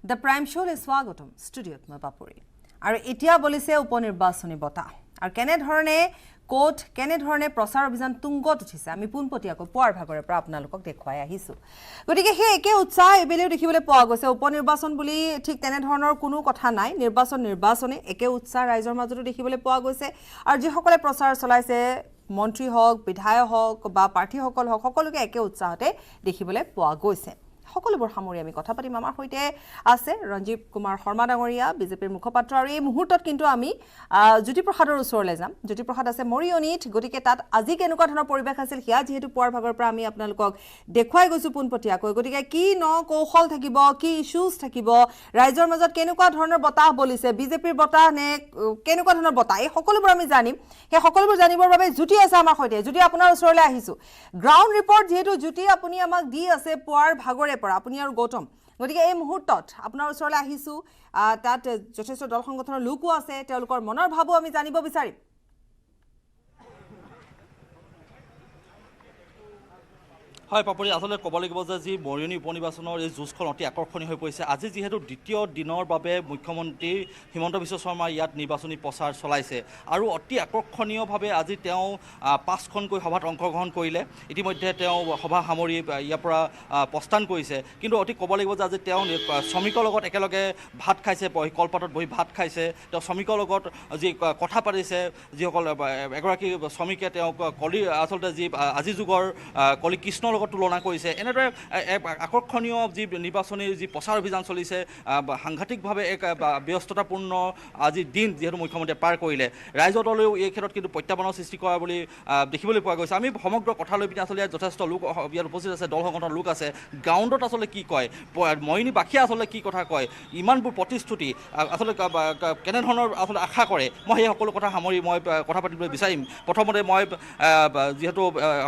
The prime শ্ব'লৈ স্বাগতম ষ্টুডিঅ'ত মই পাপৰি আৰু এতিয়া বলিছে উপনিৰ্বাচনী বঁটা আৰু কেনেধৰণে কোট কেনেধৰণে প্ৰচাৰ অভিযান তুংগত উঠিছে আমি পোনপটীয়াকৈ পুৱাৰ ভাগৰে পৰা আপোনালোকক দেখুৱাই আহিছোঁ গতিকে সেই একে উৎসাহ এবেলিও দেখিবলৈ পোৱা গৈছে উপনিৰ্বাচন বুলি ঠিক তেনেধৰণৰ কোনো কথা নাই নিৰ্বাচনে একে উৎসাহ ৰাইজৰ মাজতো দেখিবলৈ পোৱা গৈছে আৰু যিসকলে প্ৰচাৰ চলাইছে মন্ত্ৰী হওক বিধায়ক হওক বা প্ৰাৰ্থীসকল হওক সকলোকে একে উৎসাহতে দেখিবলৈ পোৱা গৈছে সকলোবোৰ সামৰি আমি কথা পাতিম আমাৰ সৈতে আছে ৰঞ্জীৱ কুমাৰ শৰ্মা ডাঙৰীয়া বিজেপিৰ মুখপাত্ৰ আৰু এই মুহূৰ্তত কিন্তু আমি জ্যোতিপ্ৰসাদৰ ওচৰলৈ যাম জ্যোতিপ্ৰসাদ আছে মৰিয়নিত গতিকে তাত আজি কেনেকুৱা ধৰণৰ পৰিৱেশ আছিল সেয়া যিহেতু পুৱাৰ ভাগৰ পৰা আমি আপোনালোকক দেখুৱাই গৈছোঁ পোনপটীয়াকৈ গতিকে কি কৌশল থাকিব কি ইছ্যুজ থাকিব ৰাইজৰ মাজত কেনেকুৱা ধৰণৰ বতাহ বলিছে বিজেপিৰ বতাহ নে কেনেকুৱা ধৰণৰ বতাহ এই সকলোবোৰ আমি জানিম সেই সকলোবোৰ জানিবৰ বাবে জ্যোতি আছে আমাৰ সৈতে জ্যোতি আপোনাৰ ওচৰলৈ আহিছোঁ গ্ৰাউণ্ড ৰিপৰ্ট যিহেতু জ্যোতি আপুনি আমাক দি আছে পুৱাৰ ভাগৰে পৰা আপুনি আৰু গৌতম গতিকে এই মুহূৰ্তত আপোনাৰ ওচৰলৈ আহিছোঁ তাত যথেষ্ট দল সংগঠনৰ লোকো আছে তেওঁলোকৰ মনৰ ভাৱো আমি জানিব বিচাৰিম হয় পাপৰি আসলে ক'ব লাগিব যে যি মৰিয়নি উপনিৰ্বাচনৰ এই যুঁজখন অতি আকৰ্ষণীয় হৈ পৰিছে আজি যিহেতু দ্বিতীয় দিনৰ বাবে মুখ্যমন্ত্ৰী হিমন্ত বিশ্ব শৰ্মা ইয়াত নিৰ্বাচনী প্ৰচাৰ চলাইছে আৰু অতি আকৰ্ষণীয়ভাৱে আজি তেওঁ 5খনকৈ সভাত অংশগ্ৰহণ কৰিলে ইতিমধ্যে তেওঁ সভা সামৰি ইয়াৰ পৰা প্ৰস্থান কৰিছে কিন্তু অতি ক'ব লাগিব যে আজি তেওঁ শ্ৰমিকৰ লগত একেলগে ভাত খাইছে কলপাতত বহি ভাত খাইছে তেওঁ শ্ৰমিকৰ লগত যি কথা পাতিছে যিসকল এগৰাকী শ্ৰমিকে তেওঁক কলি আচলতে যি আজিৰ যুগৰ কলি কৃষ্ণৰ তুলনা কৰিছে এনেদৰে আকৰ্ষণীয় যি নিৰ্বাচনী যি প্ৰচাৰ অভিযান চলিছে সাংঘাতিকভাৱে এক ব্যস্ততাপূৰ্ণ আজি দিন যিহেতু মুখ্যমন্ত্ৰীয়ে পাৰ কৰিলে ৰাইজৰ দলেও এই ক্ষেত্ৰত কিন্তু প্ৰত্যাহ্বানৰ সৃষ্টি কৰা বুলি দেখিবলৈ পোৱা গৈছে আমি সমগ্ৰ কথা লৈ পিনে আচলতে যথেষ্ট লোক ইয়াত উপস্থিত আছে দল সংগঠনৰ লোক আছে গ্ৰাউণ্ডত আচলতে কি কয় মৰিয়নিবাসীয়ে আচলতে কি কথা কয় ইমানবোৰ প্ৰতিশ্ৰুতি আচলতে কেনেধৰণৰ আচলতে আশা কৰে মই সেই সকলো কথা সামৰি মই কথা পাতিবলৈ বিচাৰিম প্ৰথমতে মই যিহেতু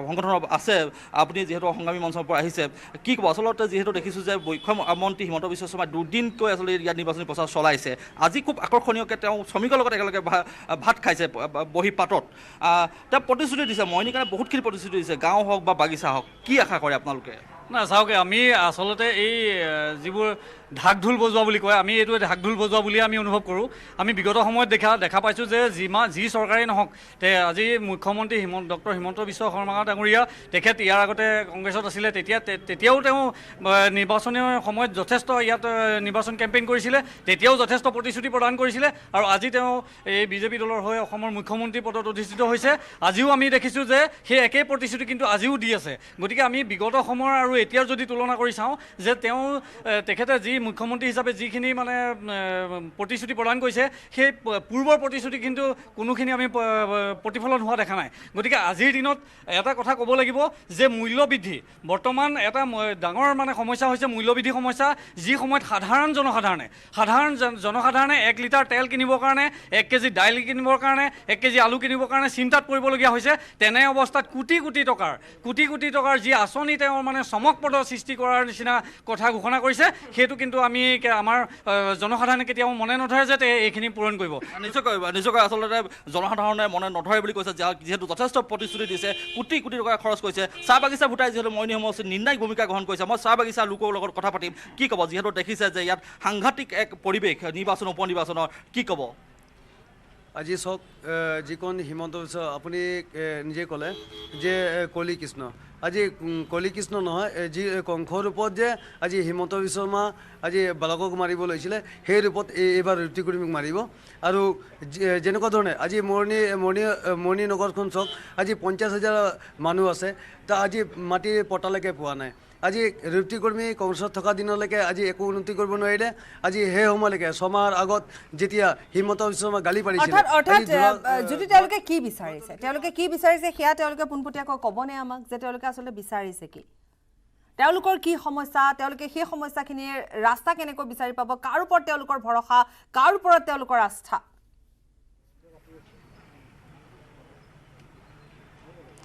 সংগঠনৰ আছে আপুনি যিহেতু সংগ্ৰামী মঞ্চৰ পৰা আহিছে কি ক'ব আচলতে যিহেতু দেখিছোঁ যে মুখ্যমন্ত্ৰী হিমন্ত বিশ্ব শৰ্মাই দুদিনকৈ আচলতে ইয়াত নিৰ্বাচনী প্ৰচাৰ চলাইছে আজি খুব আকৰ্ষণীয়কৈ তেওঁ শ্ৰমিকৰ লগত একেলগে ভাত খাইছে বহি পাতত তেওঁ প্ৰতিশ্ৰুতি দিছে মৰিয়নিৰ কাৰণে বহুতখিনি প্ৰতিশ্ৰুতি দিছে গাঁও হওক বা বাগিচা হওক কি আশা কৰে আপোনালোকে না চাওকে আমি আচলতে এই যিবোৰ ঢাক ঢোল বজোৱা বুলি কয় আমি এইটো ঢাক ঢোল বজোৱা বুলিয়ে আমি অনুভৱ কৰোঁ আমি বিগত সময়ত দেখা পাইছোঁ যে যি চৰকাৰেই নহওক আজি মুখ্যমন্ত্ৰী ডক্টৰ হিমন্ত বিশ্ব শৰ্মা ডাঙৰীয়া তেখেত ইয়াৰ আগতে কংগ্ৰেছত আছিলে তেতিয়াও তেওঁ নিৰ্বাচনৰ সময়ত যথেষ্ট ইয়াত নিৰ্বাচন কেম্পেইন কৰিছিলে তেতিয়াও যথেষ্ট প্ৰতিশ্ৰুতি প্ৰদান কৰিছিলে আৰু আজি তেওঁ এই বিজেপি দলৰ হৈ অসমৰ মুখ্যমন্ত্ৰী পদত অধিষ্ঠিত হৈছে আজিও আমি দেখিছোঁ যে সেই একেই প্ৰতিশ্ৰুতি কিন্তু আজিও দি আছে গতিকে আমি বিগত সময়ৰ আৰু এতিয়াৰ যদি তুলনা কৰি চাওঁ যে তেখেতে যি মুখ্যমন্ত্ৰী হিচাপে যিখিনি মানে প্ৰতিশ্ৰুতি প্ৰদান কৰিছে সেই পূৰ্বৰ প্ৰতিশ্ৰুতি কিন্তু কোনোখিনি আমি প্ৰতিফলন হোৱা দেখা নাই গতিকে আজিৰ দিনত এটা কথা ক'ব লাগিব যে মূল্যবৃদ্ধি বৰ্তমান এটা ডাঙৰ মানে সমস্যা হৈছে মূল্যবৃদ্ধি সমস্যা যি সময়ত সাধাৰণ জনসাধাৰণে 1 লিটাৰ তেল কিনিবৰ কাৰণে 1 কেজি দাইল কিনিবৰ কাৰণে 1 কেজি আলু কিনিবৰ কাৰণে চিন্তাত পৰিবলগীয়া হৈছে তেনে অৱস্থাত কোটি কোটি টকাৰ যি আঁচনি তেওঁৰ মানে চমকপ্ৰদ সৃষ্টি কৰাৰ নিচিনা কথা ঘোষণা কৰিছে সেইটো কিন্তু আমি আমাৰ জনসাধাৰণে কেতিয়াও মনে নধৰে যে এইখিনি পূৰণ কৰিব নিশ্চয়কৈ আচলতে জনসাধাৰণে মনে নধৰে বুলি কৈছে যিহেতু যথেষ্ট প্ৰতিশ্ৰুতি দিছে কোটি টকা খৰচ কৰিছে চাহ বাগিচা ভোটাই যিহেতু মৰিয়নি সমষ্টিত নিৰ্ণায়ক ভূমিকা গ্ৰহণ কৰিছে মই চাহ বাগিচা লোকৰ লগত কথা পাতিম কি ক'ব যিহেতু দেখিছে যে ইয়াত সাংঘাতিক এক পৰিৱেশ নিৰ্বাচন উপনিৰ্বাচনৰ কি ক'ব আজি চাওক যিখন হিমন্ত বিশ্ব আপুনি নিজে ক'লে যে কলি কৃষ্ণ আজি কলি কৃষ্ণ নহয় যি কংসৰ ৰূপত যে আজি হিমন্ত বিশ্ব শৰ্মা আজি বালকক মাৰিব লৈছিলে সেই ৰূপত এইবাৰ ঋতিক কুৰ্মীক মাৰিব আৰু যেনেকুৱা ধৰণে আজি মৰিয়নি নগৰখন চাওক আজি 50,000 মানুহ আছে তা আজি মাটিৰ পতালৈকে পোৱা নাই আজি ঋতিক কুৰ্মী কংগ্ৰেছত থকা দিনলৈকে আজি একো উন্নতি কৰিব নোৱাৰিলে আজি সেই সময়লৈকে ছমাহৰ আগত যেতিয়া হিমন্ত বিশ্ব শৰ্মা গালি পাৰিছিল অৰ্থাৎ যদি তেওঁলোকে কি বিচাৰিছে সেয়া তেওঁলোকে পোনপটীয়াকৈ ক'বনে আমাক যে তেওঁলোকে আচলতে বিচাৰিছে কি তেওঁলোকৰ কি সমস্যা তেওঁলোকে সেই সমস্যাখিনিৰ ৰাস্তা কেনেকৈ বিচাৰি পাব কাৰ ওপৰত তেওঁলোকৰ ভৰসা কাৰ ওপৰত তেওঁলোকৰ আস্থা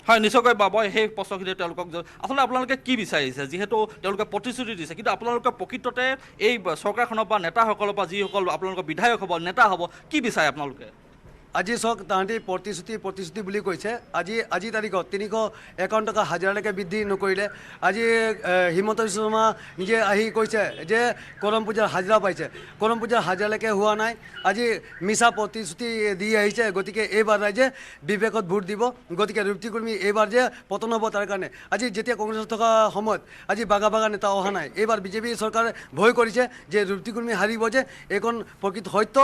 হয় নিশ্চয়কৈ বাবু সেই প্ৰশ্নখিনি তেওঁলোকক আচলতে আপোনালোকে কি বিচাৰিছে যিহেতু তেওঁলোকে প্ৰতিশ্ৰুতি দিছে কিন্তু আপোনালোকে প্ৰকৃততে এই চৰকাৰখনৰ বা নেতাসকলৰ বা যিসকল আপোনালোকৰ বিধায়ক হ'ব নেতা হ'ব কি বিচাৰে আপোনালোকে আজি চাওক তাহাঁতি প্ৰতিশ্ৰুতি বুলি কৈছে আজি তাৰিখত 351 টকা হাজিৰালৈকে বৃদ্ধি নকৰিলে আজি হিমন্ত বিশ্ব শৰ্মা নিজে আহি কৈছে যে কৰম পূজাৰ হাজিৰা পাইছে কৰম পূজাৰ হাজিৰালৈকে হোৱা নাই আজি মিছা প্ৰতিশ্ৰুতি দি আহিছে গতিকে এইবাৰ ৰাইজে বিবেকত ভোট দিব গতিকে ৰুপ্তী কৰ্মী এইবাৰ যে পতন হ'ব তাৰ কাৰণে আজি যেতিয়া কংগ্ৰেছত থকা সময়ত আজি বাগা নেতা অহা নাই এইবাৰ বিজেপি চৰকাৰে ভয় কৰিছে যে ৰুপ্তী কৰ্মী হাৰিব যে এইখন প্ৰকৃত সত্য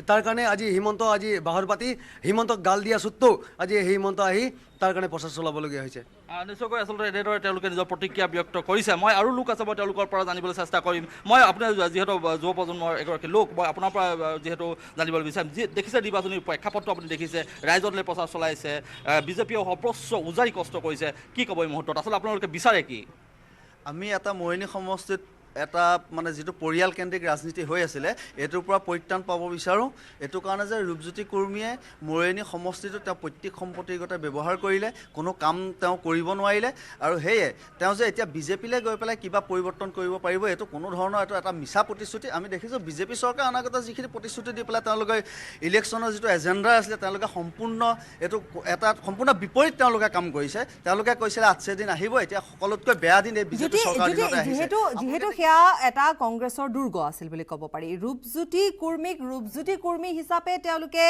তাৰ কাৰণে আজি হিমন্ত আজি বাহৰ পাতি হিমন্তক গাল দিয়া সত্ত্বেও আজি হিমন্ত আহি তাৰ কাৰণে প্ৰচাৰ চলাবলগীয়া হৈছে নিশ্চয়কৈ আচলতে এনেদৰে তেওঁলোকে নিজৰ প্ৰতিক্ৰিয়া ব্যক্ত কৰিছে মই আৰু লোক আছে মই তেওঁলোকৰ পৰা জানিবলৈ চেষ্টা কৰিম মই আপোনাৰ যিহেতু যুৱ প্ৰজন্মৰ এগৰাকী লোক মই আপোনাৰ পৰা যিহেতু জানিবলৈ বিচাৰিম যি দেখিছে নিৰ্বাচনী প্ৰেক্ষাপটটো আপুনি দেখিছে ৰাইজলৈ প্ৰচাৰ চলাইছে বিজেপিয়ে সৰ্বোচ্চ উজাৰি কষ্ট কৰিছে কি ক'ব এই মুহূৰ্তত আচলতে আপোনালোকে বিচাৰে কি আমি এটা মৰিয়নি সমষ্টিত এটা মানে যিটো পৰিয়ালকেন্দ্ৰিক ৰাজনীতি হৈ আছিলে এইটোৰ পৰা পৰিত্ৰাণ পাব বিচাৰোঁ এইটো কাৰণে যে ৰূপজ্যোতি কুৰ্মীয়ে মৰিয়নি সমষ্টিটো তেওঁ প্ৰত্যেক সম্পত্তিৰ গতে ব্যৱহাৰ কৰিলে কোনো কাম তেওঁ কৰিব নোৱাৰিলে আৰু সেয়ে তেওঁ যে এতিয়া বিজেপিলৈ গৈ পেলাই কিবা পৰিৱৰ্তন কৰিব পাৰিব এইটো কোনো ধৰণৰ এইটো এটা মিছা প্ৰতিশ্ৰুতি আমি দেখিছোঁ বিজেপি চৰকাৰ অনাগত যিখিনি প্ৰতিশ্ৰুতি দি পেলাই তেওঁলোকে ইলেকশ্যনৰ যিটো এজেণ্ডা আছিলে তেওঁলোকে সম্পূৰ্ণ এইটো এটা সম্পূৰ্ণ বিপৰীত তেওঁলোকে কাম কৰিছে তেওঁলোকে কৈছিলে 8 দিন আহিব এতিয়া সকলোতকৈ বেয়া দিন এই বিজেপি চৰকাৰ দিনতে আহিছে যিহেতু এটা কংগ্ৰেছৰ দুৰ্গ আছিল বুলি ক'ব পাৰি ৰূপজ্যোতি কুৰ্মী হিচাপে তেওঁলোকে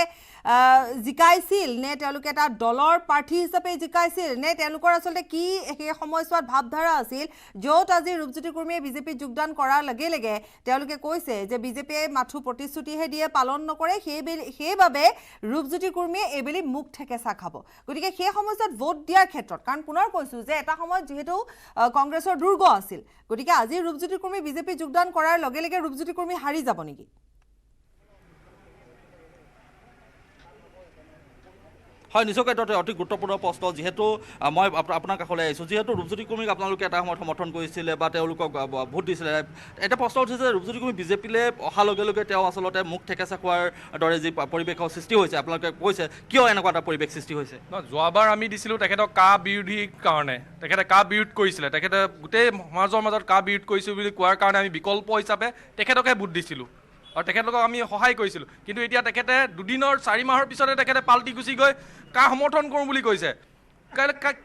জিকাইছিল নে তেওঁলোকে এটা দলৰ প্ৰাৰ্থী হিচাপে জিকাইছিল নে তেওঁলোকৰ আচলতে কি সেই সময়ছোৱাত ভাৱধাৰা আছিল য'ত আজি ৰূপজ্যোতি কুৰ্মীয়ে বিজেপিত যোগদান কৰাৰ লগে লগে তেওঁলোকে কৈছে যে বিজেপিয়ে মাথো প্ৰতিশ্ৰুতিহে দিয়ে পালন নকৰে সেইবাবে ৰূপজ্যোতি কুৰ্মীয়ে এইবেলি মুখ ঠেকেচা খাব গতিকে সেই সময়ছোৱাত ভোট দিয়াৰ ক্ষেত্ৰত কাৰণ পুনৰ কৈছোঁ যে এটা সময়ত যিহেতু কংগ্ৰেছৰ দুৰ্গ আছিল গতিকে আজি ৰূপজ্যোতি কুৰ্মী বিজেপি যোগদান কৰাৰ লগে লগে ৰূপজ্যোতি কুৰ্মী হাৰি যাব নেকি হয় নিশ্চয়কৈ এইটো অতি গুৰুত্বপূৰ্ণ প্ৰশ্ন যিহেতু মই আপোনাৰ কাষলৈ আহিছোঁ যিহেতু ৰূপজ্যোতি কুৰ্মীক আপোনালোকে এটা সময়ত সমৰ্থন কৰিছিলে বা তেওঁলোকক ভোট দিছিলে এটা প্ৰশ্ন উঠিছে যে ৰূপজ্যোতি কুৰ্মী বিজেপিলৈ অহাৰ লগে লগে তেওঁ আচলতে মুখ ঠেকেচা খোৱাৰ দৰে যি পৰিৱেশৰ সৃষ্টি হৈছে আপোনালোকে কৈছে কিয় এনেকুৱা এটা পৰিৱেশ সৃষ্টি হৈছে যোৱাবাৰ আমি দিছিলোঁ তেখেতক বিৰোধীৰ কাৰণে তেখেতে বিৰোধ কৰিছিলে তেখেতে গোটেই সমাজৰ মাজত বিৰোধ কৰিছোঁ বুলি কোৱাৰ কাৰণে আমি বিকল্প হিচাপে তেখেতকে ভোট দিছিলোঁ আৰু তেখেতলোকক আমি সহায় কৰিছিলোঁ কিন্তু এতিয়া তেখেতে 4 মাহৰ পিছতে তেখেতে পাল্টি গুচি গৈ সমৰ্থন কৰোঁ বুলি কৈছে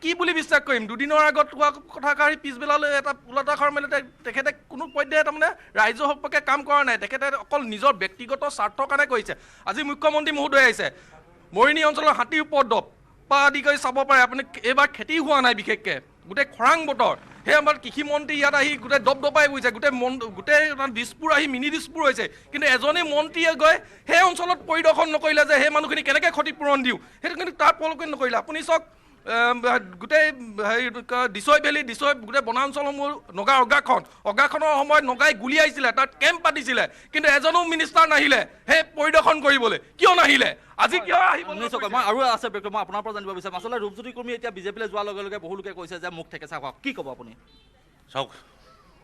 কি বুলি বিশ্বাস কৰিম 2 দিনৰ আগত কোৱা কথাষাৰি পিছবেলালৈ এটা ওলটাষাৰ মেলি তেখেতে কোনো পৰ্যায়ে তাৰমানে ৰাইজৰ সপক্ষে কাম কৰা নাই তেখেতে অকল নিজৰ ব্যক্তিগত স্বাৰ্থৰ কাৰণে কৰিছে আজি মুখ্যমন্ত্ৰী মহোদয় আহিছে মৰিয়নি অঞ্চলৰ হাতী উপদ্ৰৱ পৰা আদি কৰি চাব পাৰে আপুনি এইবাৰ খেতি হোৱা নাই বিশেষকৈ গোটেই খৰাং বতৰ সেই আমাৰ কৃষি মন্ত্ৰী ইয়াত আহি গোটেই দপদপাই গৈছে গোটেই দিছপুৰ আহি মিনি দিছপুৰ হৈছে কিন্তু এজনী মন্ত্ৰীয়ে গৈ সেই অঞ্চলত পৰিদৰ্শন নকৰিলে যে সেই মানুহখিনি কেনেকৈ ক্ষতিপূৰণ দিওঁ সেইটো কিন্তু তাৰ পলকে নকৰিলে আপুনি চাওক গোটেই দিছৈ ভেলী গোটেই বনাঞ্চলসমূহ নগা অগ্ৰাখনৰ সময়ত নগাই গুলিয়াইছিলে তাত কেম্প পাতিছিলে কিন্তু এজনো মিনিষ্টাৰ নাহিলে সেই পৰিদৰ্শন কৰিবলৈ কিয় নাহিলে আজি কিয় আহিব নিশ্চয়কৈ মই আৰু আছে ব্যক্তি মই আপোনাৰ পৰা জানিব বিচাৰিম আচলতে ৰূপজ্যোতি কুৰ্মী এতিয়া বিজেপিলৈ যোৱাৰ লগে লগে বহু লোকে কৈছে যে মুখ ঠেকেচা খোৱা কি ক'ব আপুনি চাওক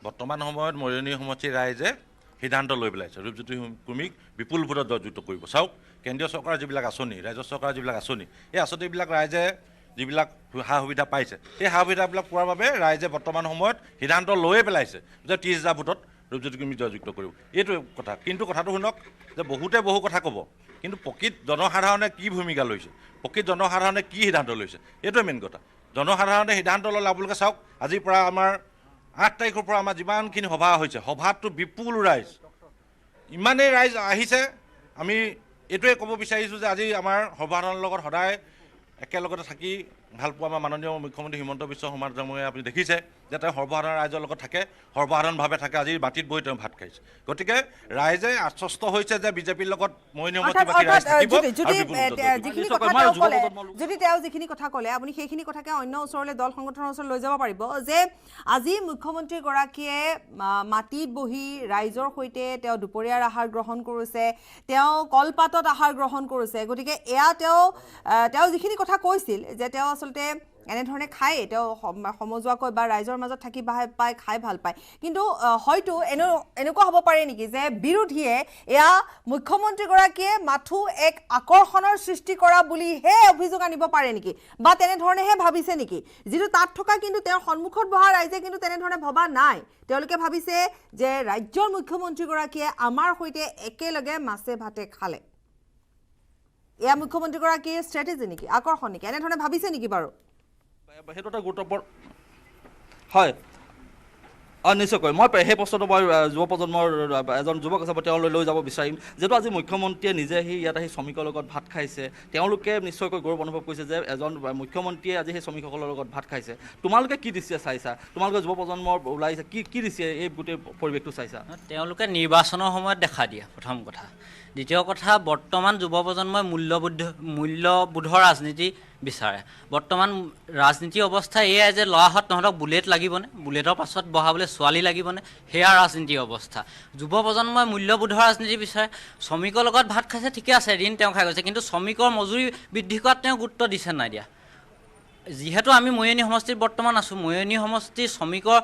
বৰ্তমান সময়ত মৰিয়নি সমষ্টিৰ ৰাইজে সিদ্ধান্ত লৈ পেলাইছে ৰূপজ্যোতি কুৰ্মীক বিপুল ভোটত জয়যুক্ত কৰিব চাওক কেন্দ্ৰীয় চৰকাৰৰ যিবিলাক আঁচনি ৰাজ্য চৰকাৰৰ যিবিলাক আঁচনি এই আঁচনিবিলাক ৰাইজে যিবিলাক সা সুবিধা পাইছে সেই সা সুবিধাবিলাক পোৱাৰ বাবে ৰাইজে বৰ্তমান সময়ত সিদ্ধান্ত লৈয়ে পেলাইছে যে 30,000 ভোটত ৰূপজ্যোতি কুৰ্মীক জয়যুক্ত কৰিব এইটো কথা কিন্তু কথাটো শুনক যে বহুতে বহু কথা ক'ব কিন্তু প্ৰকৃত জনসাধাৰণে কি ভূমিকা লৈছে প্ৰকৃত জনসাধাৰণে কি সিদ্ধান্ত লৈছে এইটোৱে মেইন কথা জনসাধাৰণে সিদ্ধান্ত ল'লে আপোনালোকে চাওক আজিৰ পৰা আমাৰ 8 তাৰিখৰ পৰা আমাৰ যিমানখিনি সভা হৈছে সভাতটো বিপুল ৰাইজ ইমানেই ৰাইজ আহিছে আমি এইটোৱে ক'ব বিচাৰিছোঁ যে আজি আমাৰ সৰ্বসাধাৰণৰ লগত সদায় একেলগতে থাকি ভাল পোৱা আমাৰ মাননীয় মুখ্যমন্ত্ৰী হিমন্ত বিশ্ব শৰ্মা ডাঙৰীয়াই আপুনি দেখিছে যে তেওঁ সৰ্বসাধাৰণ ৰাইজৰ লগত থাকে সৰ্বসাধাৰণভাৱে থাকে আজি মাটিত বহি তেওঁ ভাত খাইছে গতিকে ৰাইজে আশ্বস্ত হৈছে যে বিজেপিৰ লগত যদি তেওঁ যিখিনি কথা ক'লে আপুনি সেইখিনি কথাকে অন্য ওচৰলৈ দল সংগঠনৰ ওচৰত লৈ যাব পাৰিব যে আজি মুখ্যমন্ত্ৰীগৰাকীয়ে মাটিত বহি ৰাইজৰ সৈতে তেওঁ দুপৰীয়াৰ আহাৰ গ্ৰহণ কৰিছে তেওঁ কলপাতত আহাৰ গ্ৰহণ কৰিছে গতিকে এয়া তেওঁ যিখিনি কথা কৈছিল যে তেওঁ আচলতে এনেধৰণে খায় তেওঁ সমজুৱাকৈ বা ৰাইজৰ মাজত থাকি পাই খাই ভাল পায় কিন্তু হয়তো এনেকুৱা হ'ব পাৰে নেকি যে বিৰোধীয়ে এয়া মুখ্যমন্ত্ৰীগৰাকীয়ে মাথো এক আকৰ্ষণৰ সৃষ্টি কৰা বুলিহে অভিযোগ আনিব পাৰে নেকি বা তেনেধৰণেহে ভাবিছে নেকি যিটো তাত থকা কিন্তু তেওঁৰ সন্মুখত বহা ৰাইজে কিন্তু তেনেধৰণে ভবা নাই তেওঁলোকে ভাবিছে যে ৰাজ্যৰ মুখ্যমন্ত্ৰীগৰাকীয়ে আমাৰ সৈতে একেলগে মাছে ভাতে খালে এয়া মুখ্যমন্ত্ৰীগৰাকীৰ ষ্ট্ৰেটেজি নেকি, আকৰ্ষণ নেকি, এনেধৰণে ভাবিছে নেকি বাৰু? সেইটো এটা গুৰুত্বপূৰ্ণ হয়। নিশ্চয়কৈ মই সেই প্ৰশ্নটো মই যুৱ প্ৰজন্মৰ এজন যুৱক আছে তেওঁলৈ লৈ যাব বিচাৰিম। যিহেতু আজি মুখ্যমন্ত্ৰীয়ে নিজে সেই ইয়াত আহি শ্ৰমিকৰ লগত ভাত খাইছে, তেওঁলোকে নিশ্চয়কৈ গৌৰৱ অনুভৱ কৰিছে যে এজন মুখ্যমন্ত্ৰীয়ে আজি সেই শ্ৰমিকসকলৰ লগত ভাত খাইছে। তোমালোকে কি দৃষ্টিৰে চাইছা, তোমালোকে যুৱ প্ৰজন্মৰ ওলাইছে কি দৃষ্টিৰে এই গোটেই পৰিৱেশটো চাইছা? তেওঁলোকে নিৰ্বাচনৰ সময়ত দেখা দিয়ে প্ৰথম কথা। দ্বিতীয় কথা, বৰ্তমান যুৱ প্ৰজন্মই মূল্যবোধৰ ৰাজনীতি বিচাৰে। বৰ্তমান ৰাজনীতি অৱস্থা এয়াই যে ল'ৰাহঁত তহঁতক বুলেট লাগিবনে, বুলেটৰ পাছত বহাবলৈ ছোৱালী লাগিবনে, সেয়া ৰাজনীতি অৱস্থা। যুৱ প্ৰজন্মই মূল্যবোধৰ ৰাজনীতি বিচাৰে। শ্ৰমিকৰ লগত ভাত খাইছে ঠিকে আছে, এদিন তেওঁ খাই গৈছে, কিন্তু শ্ৰমিকৰ মজুৰি বৃদ্ধি কৰাত তেওঁ গুৰুত্ব দিছে নাই দিয়া। যিহেতু আমি মৰিয়নি সমষ্টিত বৰ্তমান আছোঁ, মৰিয়নি সমষ্টিৰ শ্ৰমিকৰ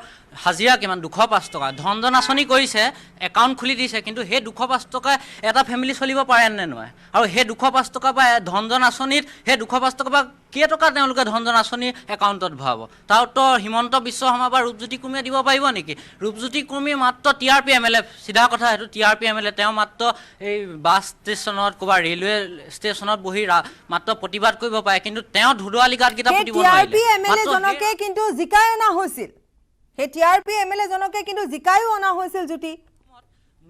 হাজিৰা কিমান? 205 টকা। ধনজন আঁচনি কৰিছে, একাউণ্ট খুলি দিছে, কিন্তু সেই 205 টকাই এটা ফেমিলি চলিব পাৰে নে নোৱাৰে? আৰু সেই 205 টকা বা ধনজন আঁচনিত সেই 205 টকা বা কেইটকা তেওঁলোকে ধনজন আঁচনিৰ একাউণ্টত ভৰাব? তাৰ উত্তৰ হিমন্ত বিশ্ব শৰ্মা বা ৰূপজ্যোতি কুৰ্মীয়ে দিব পাৰিব নেকি? ৰূপজ্যোতি কুৰ্মী মাত্ৰ TRP MLA, চিধা কথা সেইটো TRP MLA। তেওঁ মাত্ৰ এই বাছ ষ্টেচনত ক'ৰবাত ৰেলৱে ষ্টেচনত বহি মাত্ৰ প্ৰতিবাদ কৰিব পাৰে, কিন্তু তেওঁ ধুদুৱালি গাঁতকেইটা পুতিব নোৱাৰিলে। TRP MLA জনকে কিন্তু জিকাই অনা হৈছিল, সেই TRP MLA জনকে কিন্তু জিকাইও অনা হৈছিল জ্যোতি।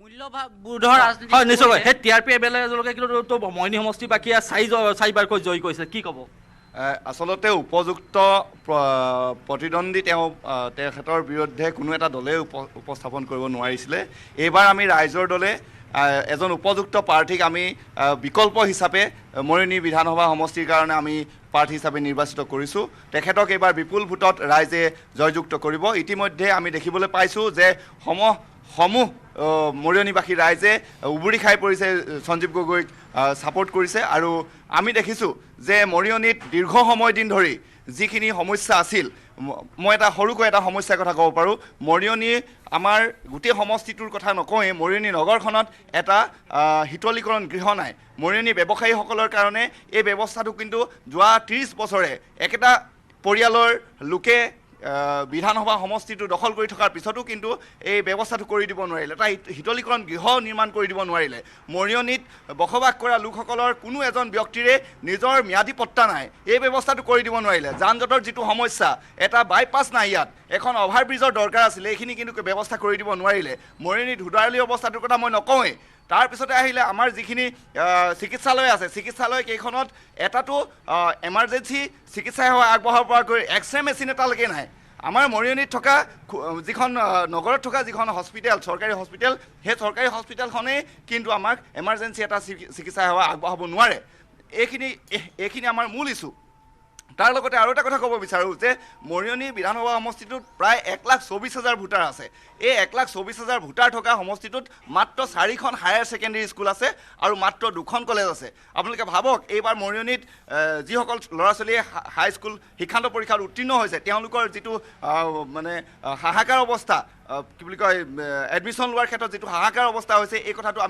মূল্যবোধৰ ৰাজনীতি হয় নিশ্চয়কৈ সেই TRP MLA এজনকে কিন্তু মৰিয়নি সমষ্টি বাকী চাৰিবাৰকৈ জয়ী কৰিছে, কি ক'ব? আচলতে উপযুক্ত প্ৰতিদ্বন্দ্বী তেখেতৰ বিৰুদ্ধে কোনো এটা দলে উপস্থাপন কৰিব নোৱাৰিছিলে। এইবাৰ আমি ৰাইজৰ দলে এজন উপযুক্ত প্ৰাৰ্থীক আমি বিকল্প হিচাপে মৰিয়নি বিধানসভা সমষ্টিৰ কাৰণে আমি প্ৰাৰ্থী হিচাপে নিৰ্বাচিত কৰিছোঁ। তেখেতক এইবাৰ বিপুল ভোটত ৰাইজে জয়যুক্ত কৰিব। ইতিমধ্যে আমি দেখিবলৈ পাইছোঁ যে সমূহ মৰিয়নিবাসী ৰাইজে উবুৰি খাই পৰিছে, সঞ্জীৱ গগৈক ছাপোৰ্ট কৰিছে। আৰু আমি দেখিছোঁ যে মৰিয়নিত দীৰ্ঘ সময় দিন ধৰি যিখিনি সমস্যা আছিল, মই এটা সৰুকৈ এটা সমস্যাৰ কথা ক'ব পাৰোঁ। মৰিয়নি আমাৰ গোটেই সমষ্টিটোৰ কথা নকওঁৱেই, মৰিয়নি নগৰখনত এটা শীতলীকৰণ গৃহ নাই। মৰিয়নি ব্যৱসায়ীসকলৰ কাৰণে এই ব্যৱস্থাটো কিন্তু যোৱা 30 বছৰে একেটা পৰিয়ালৰ লোকে বিধানসভা সমষ্টিটো দখল কৰি থকাৰ পিছতো কিন্তু এই ব্যৱস্থাটো কৰি দিব নোৱাৰিলে, এটা শীতলীকৰণ গৃহ নিৰ্মাণ কৰি দিব নোৱাৰিলে। মৰিয়নিত বসবাস কৰা লোকসকলৰ কোনো এজন ব্যক্তিৰে নিজৰ ম্যাদী পট্টা নাই, এই ব্যৱস্থাটো কৰি দিব নোৱাৰিলে। যান জঁটৰ যিটো সমস্যা, এটা বাইপাছ নাই, ইয়াত এখন অভাৰব্ৰিজৰ দৰকাৰ আছিলে, এইখিনি কিন্তু ব্যৱস্থা কৰি দিব নোৱাৰিলে। মৰিয়নিত ধুদাৰলি অৱস্থাটোৰ কথা মই নকওঁৱেই। তাৰপিছতে আহিলে আমাৰ যিখিনি চিকিৎসালয় আছে, চিকিৎসালয় কেইখনত এটাতো এমাৰ্জেঞ্চি চিকিৎসা সেৱা আগবঢ়াব পৰাকৈ এক্সৰে মেচিন এটালৈকে নাই। আমাৰ মৰিয়নিত থকা যিখন নগৰত থকা যিখন হস্পিটেল, চৰকাৰী হস্পিটেল, সেই চৰকাৰী হস্পিটেলখনেই কিন্তু আমাক এমাৰ্জেঞ্চি এটা চিকিৎসা সেৱা আগবঢ়াব নোৱাৰে। এইখিনি আমাৰ মূল ইছ্যু। তাৰ লগতে আৰু এটা কথা ক'ব বিচাৰোঁ যে মৰিয়নি বিধানসভা সমষ্টিটোত প্ৰায় 1,24,000 ভোটাৰ আছে। এই 1,24,000 ভোটাৰ থকা সমষ্টিটোত মাত্ৰ 4খন হায়াৰ ছেকেণ্ডেৰী স্কুল আছে আৰু মাত্ৰ 2খন কলেজ আছে। আপোনালোকে ভাবক, এইবাৰ মৰিয়নিত যিসকল ল'ৰা ছোৱালীয়ে হাইস্কুল শিক্ষান্ত পৰীক্ষাত উত্তীৰ্ণ হৈছে, তেওঁলোকৰ যিটো মানে হাহাকাৰ অৱস্থা, কি বুলি কয়, এডমিশ্যন লোৱাৰ ক্ষেত্ৰত যিটো হাহাকাৰ অৱস্থা হৈছে, এই কথাটো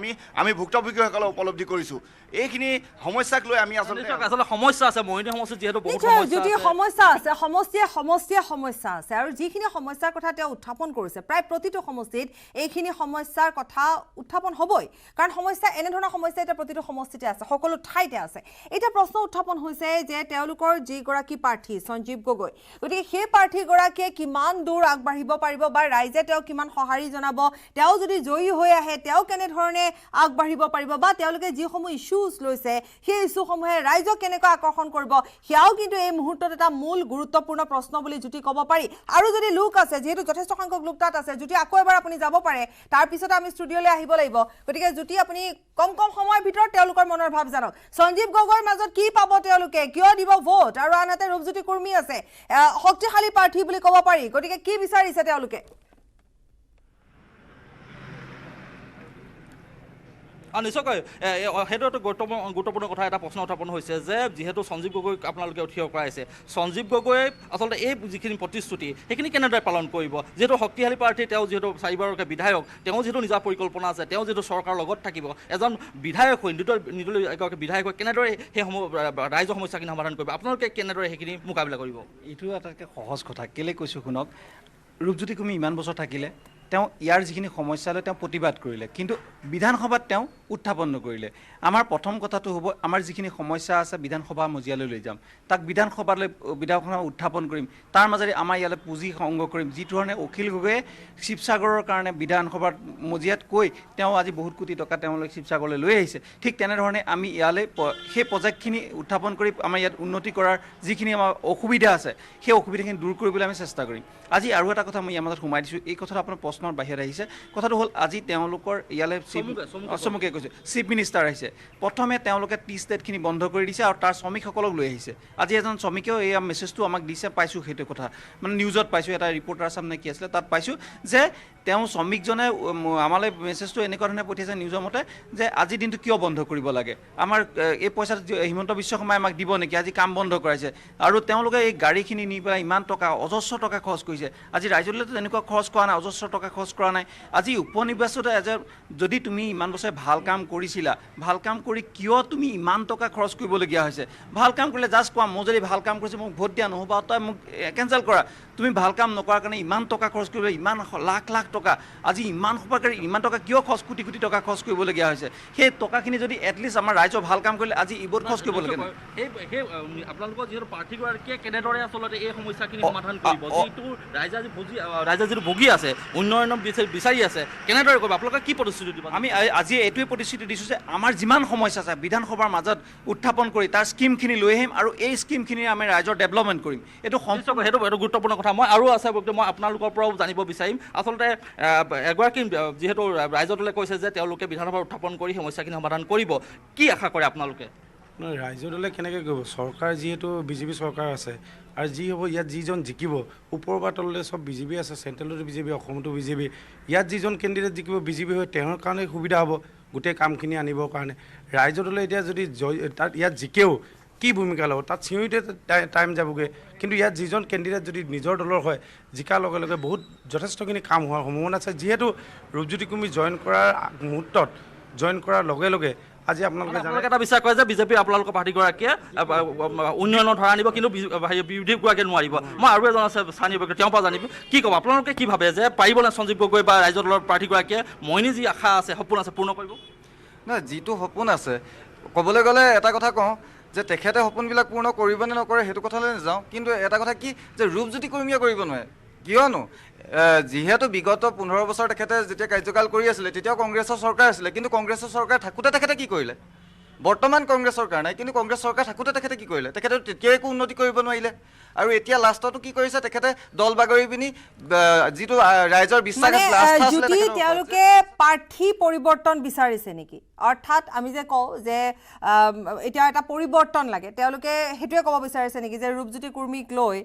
আমি ভুক্তভোগীসকলে উপলব্ধি কৰিছোঁ। এইখিনি সমস্যাক লৈ আমি আচলতে সমস্যা আছে মৰিয়নি সমষ্টিত, যিহেতু বহুত যদি সমস্যা আছে, সমষ্টিয়ে সমস্যা আছে, আৰু যিখিনি সমস্যাৰ কথা তেওঁ উত্থাপন কৰিছে, প্ৰায় প্ৰতিটো সমষ্টিত এইখিনি সমস্যাৰ কথা উত্থাপন হ'বই, কাৰণ সমস্যা এনেধৰণৰ সমস্যা এতিয়া প্ৰতিটো সমষ্টিতে আছে, সকলো ঠাইতে আছে। এতিয়া প্ৰশ্ন উত্থাপন হৈছে যে তেওঁলোকৰ যিগৰাকী প্ৰাৰ্থী সঞ্জীৱ গগৈ, গতিকে সেই প্ৰাৰ্থীগৰাকীয়ে কিমান দূৰ আগবাঢ়িব পাৰিব বা ৰাইজে তেওঁ কিমান সঁহাৰি জনাব, তেওঁ যদি জয়ী হৈ আহে তেওঁ কেনেধৰণে আগবাঢ়িব পাৰিব, বা তেওঁলোকে যিসমূহ ইছ্যুজ লৈছে সেই ইছ্যুসমূহে ৰাইজক কেনেকৈ আকৰ্ষণ কৰিব, সেয়াও কিন্তু এই মুহূৰ্তত এটা মূল গুৰুত্বপূৰ্ণ প্ৰশ্ন বুলি জ্যোতি ক'ব পাৰি। আৰু যদি লোক আছে, যিহেতু যথেষ্ট সংখ্যক লোক তাত আছে, জ্যোতি আকৌ এবাৰ আপুনি যাব পাৰে, তাৰপিছতে আমি ষ্টুডিঅ'লৈ আহিব লাগিব। গতিকে জ্যোতি, আপুনি কম সময়ৰ ভিতৰত তেওঁলোকৰ মনৰ ভাৱ জানক। সঞ্জীৱ গগৈৰ মাজত কি পাব তেওঁলোকে, কিয় দিব ভোট, আৰু আনহাতে ৰূপজ্যোতি কুৰ্মী আছে, শক্তিশালী প্ৰাৰ্থী বুলি ক'ব পাৰি, গতিকে কি বিচাৰিছে তেওঁলোকে? নিশ্চয়কৈ সেইটো এটা গুৰুত্বপূৰ্ণ কথা, এটা প্ৰশ্ন উত্থাপন হৈছে যে যিহেতু সঞ্জীৱ গগৈক আপোনালোকে থিয় কৰাইছে, সঞ্জীৱ গগৈয়ে আচলতে এই যিখিনি প্ৰতিশ্ৰুতি সেইখিনি কেনেদৰে পালন কৰিব? যিহেতু শক্তিশালী প্ৰাৰ্থী, তেওঁ যিহেতু 4বাৰকৈ বিধায়ক, তেওঁ যিহেতু নিজা পৰিকল্পনা আছে, তেওঁ যিহেতু চৰকাৰৰ লগত থাকিব, এজন বিধায়ক হৈ নিৰ্দলীয় এগৰাকী বিধায়ক হৈ কেনেদৰে সেইসমূহ ৰাইজৰ সমস্যাখিনি সমাধান কৰিব, আপোনালোকে কেনেদৰে সেইখিনি মোকাবিলা কৰিব? এইটো আটাইতকৈ সহজ কথা। কেলৈ কৈছোঁ শুনক, ৰূপজ্যোতি কুৰ্মী ইমান বছৰ থাকিলে, তেওঁ ইয়াৰ যিখিনি সমস্যা লৈ তেওঁ প্ৰতিবাদ কৰিলে, কিন্তু বিধানসভাত তেওঁ উত্থাপন নকৰিলে। আমাৰ প্ৰথম কথাটো হ'ব, আমাৰ যিখিনি সমস্যা আছে বিধানসভা মজিয়ালৈ লৈ যাম, তাক বিধানসভালৈ উত্থাপন কৰিম, তাৰ মাজেৰে আমাৰ ইয়ালৈ পুঁজি সংগ্ৰহ কৰিম। যি ধৰণে অখিল গগৈয়ে শিৱসাগৰৰ কাৰণে বিধানসভাৰ মজিয়াত কৈ তেওঁ আজি বহুত কোটি টকা তেওঁলোকে শিৱসাগৰলৈ লৈ আহিছে, ঠিক তেনেধৰণে আমি ইয়ালৈ সেই প্ৰজেক্টখিনি উত্থাপন কৰি আমাৰ ইয়াত উন্নতি কৰাৰ যিখিনি আমাৰ অসুবিধা আছে সেই অসুবিধাখিনি দূৰ কৰিবলৈ আমি চেষ্টা কৰিম। আজি আৰু এটা কথা মই ইয়াৰ মাজত সোমাই দিছোঁ, এই কথাটো আপোনাৰ প্ৰশ্নৰ বাহিৰত আহিছে। কথাটো হ'ল, আজি তেওঁলোকৰ ইয়ালৈ চমুকে কৈছে চিফ মিনিষ্টাৰ আহিছে। প্ৰথমে তেওঁলোকে টি ষ্টেটখিনি বন্ধ কৰি দিছে আৰু তাৰ শ্ৰমিকসকলক লৈ আহিছে। আজি এজন শ্ৰমিকেও এই মেছেজটো আমাক দিছে, পাইছোঁ সেইটো কথা, মানে নিউজত পাইছোঁ, এটা ৰিপৰ্টাৰ সামনে কি আছিলে তাত পাইছোঁ যে তেওঁ শ্ৰমিকজনে আমালৈ মেছেজটো এনেকুৱা ধৰণে পঠিয়াইছে নিউজৰ মতে যে আজিৰ দিনটো কিয় বন্ধ কৰিব লাগে, আমাৰ এই পইচাটো হিমন্ত বিশ্ব শৰ্মাই আমাক দিব নেকি, আজি কাম বন্ধ কৰাইছে। আৰু তেওঁলোকে এই গাড়ীখিনি নি পেলাই ইমান টকা অজস্ৰ টকা খৰচ কৰিছে। আজি ৰাইজলৈতো তেনেকুৱা খৰচ কৰা নাই, অজস্ৰ টকা খৰচ কৰা নাই। আজি উপনিৰ্বাচনত যদি তুমি ইমান বছৰে ভাল কাম কৰিছিলা, ভাল কাম কৰি কিয় তুমি ইমান টকা খৰচ কৰিবলগীয়া হৈছে? ভাল কাম কৰিলে জাষ্ট কোৱা, মই যদি ভাল কাম কৰিছোঁ মোক ভোট দিয়া, নহ'বা তই মোক কেঞ্চেল কৰা। তুমি ভাল কাম নকৰাৰ কাৰণে ইমান টকা খৰচ কৰিব, ইমান লাখ লাখ টকা, আজি ইমান সভাকাৰী ইমান টকা কিয় খৰচ, কোটি কোটি টকা খৰচ কৰিবলগীয়া হৈছে? সেই টকাখিনি যদি এটলিষ্ট আমাৰ ৰাইজৰ ভাল কাম কৰিলে আজি ইবোৰত খৰচ কৰিব লাগে। আপোনালোকৰ যিহেতু প্ৰাৰ্থীগৰাকীয়ে কেনেদৰে আচলতে এই সমস্যাখিনি সমাধান কৰিব, যিটো ৰাইজে যিটো ভুগি আছে, উন্নয়ন বিচাৰি আছে, কেনেদৰে কৰিব? আপোনালোকে কি প্ৰতিশ্ৰুতি দিব? আমি আজি এইটোৱে প্ৰতিশ্ৰুতি দিছোঁ যে আমাৰ যিমান সমস্যা আছে বিধানসভাৰ মাজত উত্থাপন কৰি তাৰ স্কিমখিনি লৈ আহিম আৰু এই স্কিমখিনি আমি ৰাইজৰ ডেভেলপমেণ্ট কৰিম। এইটো সেইটো গুৰুত্বপূৰ্ণ কথা। মই আৰু আছে মই আপোনালোকৰ পৰাও জানিব বিচাৰিম, আচলতে এগৰাকী যিহেতু ৰাইজৰ দলে কৈছে যে তেওঁলোকে বিধানসভাত উত্থাপন কৰি সমস্যাখিনি সমাধান কৰিব, কি আশা কৰে আপোনালোকে? ৰাইজৰ দলে কেনেকৈ কৰিব? চৰকাৰ যিহেতু বিজেপি চৰকাৰ আছে, আৰু যি হ'ব ইয়াত যিজন জিকিব, ওপৰৰ পৰা তললৈ চব বিজেপি আছে, চেণ্ট্ৰেলতো বিজেপি, অসমতো বিজেপি। ইয়াত যিজন কেণ্ডিডেট জিকিব বিজেপি হয়, তেওঁৰ কাৰণে সুবিধা হ'ব গোটেই কামখিনি আনিবৰ কাৰণে। ৰাইজৰ দলে এতিয়া যদি তাত ইয়াত জিকেও কি ভূমিকা ল'ব, তাত চিঞৰিতে টাইম যাবগৈ। কিন্তু ইয়াত যিজন কেণ্ডিডেট যদি নিজৰ দলৰ হয়, জিকাৰ লগে লগে বহুত যথেষ্টখিনি কাম হোৱাৰ সম্ভাৱনা আছে। যিহেতু ৰূপজ্যোতি কুৰ্মী জইন কৰাৰ মুহূৰ্তত, জইন কৰাৰ লগে লগে আজি আপোনালোকে এটা বিশ্বাস কৰে যে বিজেপি আপোনালোকৰ পাৰ্টীগৰাকীয়ে উন্নয়নৰ ধাৰা আনিব, কিন্তু বিৰোধীগৰাকীয়ে নোৱাৰিব। মই আৰু এজন আছে স্থানীয় ব্যক্তি, তেওঁৰ পৰা জানিব, কি ক'ব আপোনালোকে, কি ভাবে যে পাৰিবনে সঞ্জীৱ গগৈ বা ৰাইজৰ দলৰ প্ৰাৰ্থীগৰাকীয়ে মইনী যি আশা আছে, সপোন আছে, পূৰ্ণ কৰিব? নাই, যিটো সপোন আছে, ক'বলৈ গ'লে এটা কথা কওঁ যে তেখেতে সপোনবিলাক পূৰ্ণ কৰিবনে নকৰে সেইটো কথালৈ নাযাওঁ, কিন্তু এটা কথা কি যে ৰূপজ্যোতি কুৰ্মীয়ে কৰিব নোৱাৰে। কিয়নো যিহেতু বিগত 15 বছৰ তেখেতে যেতিয়া কাৰ্যকাল কৰি আছিলে তেতিয়াও কংগ্ৰেছৰ চৰকাৰ আছিলে, কিন্তু কংগ্ৰেছৰ চৰকাৰ থাকোঁতে তেখেতে কি কৰিলে? বৰ্তমান কংগ্ৰেছ চৰকাৰ নাই, কিন্তু কংগ্ৰেছ চৰকাৰ থাকোঁতে তেখেতে কি কৰিলে? তেখেতে তেতিয়া একো উন্নতি কৰিব নোৱাৰিলে। আৰু এতিয়া লাষ্টতো কি কৰিছে তেখেতে? দল বাগৰি পিনি যিটো ৰাইজৰ বিশ্বাস তেওঁলোকে প্ৰাৰ্থী পৰিৱৰ্তন বিচাৰিছে নেকি? অৰ্থাৎ আমি যে কওঁ যে এতিয়া এটা পৰিৱৰ্তন লাগে, তেওঁলোকে সেইটোৱে ক'ব বিচাৰিছে নেকি যে ৰূপজ্যোতি কুৰ্মীক লৈ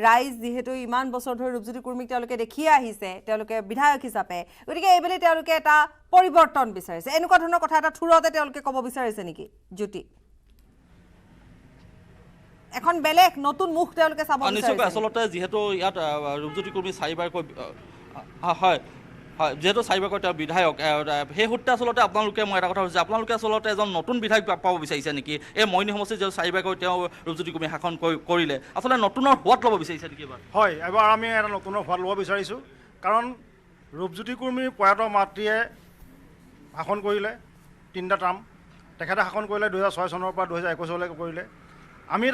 ৰাইজ যিহেতু ইমান বছৰ ধৰি ৰূপজ্যোতি কুৰ্মীক তেওঁলোকে দেখিয়ে আহিছে, তেওঁলোকে বিধায়ক হিচাপে, গতিকে এইবেলি তেওঁলোকে এটা পৰিৱৰ্তন বিচাৰিছে, এনেকুৱা ধৰণৰ কথা এটা থুৰতে তেওঁলোকে ক'ব বিচাৰিছে নেকি? জ্যোতি, এখন বেলেগ নতুন মুখ তেওঁলোকে চাব বিচাৰিছে। আচলতে যিহেতু ইয়াত ৰূপজ্যোতি কুৰ্মী চাৰিবাৰকৈ হয় হয় যিহেতু চাৰিবাৰকৈ তেওঁ বিধায়ক, সেই সূত্ৰে আচলতে আপোনালোকে, মই এটা কথা কৈছোঁ, আপোনালোকে আচলতে এজন নতুন বিধায়ক পাব বিচাৰিছে নেকি? এই মইনী সমষ্টিত যিহেতু চাৰিবাৰকৈ তেওঁ ৰূপজ্যোতি কুৰ্মী শাসন কৰিলে, আচলতে নতুনৰ সোৱাদ ল'ব বিচাৰিছে নেকি এবাৰ? হয়, এবাৰ আমি এটা নতুনৰ সোৱাদ ল'ব বিচাৰিছোঁ, কাৰণ ৰূপজ্যোতি কুৰ্মীৰ প্ৰয়াত মাতৃয়ে শাসন কৰিলে 3টা টাৰ্ম, তেখেতে শাসন কৰিলে 2006 চনৰ পৰা 2021 চনলৈকে কৰিলে। আমি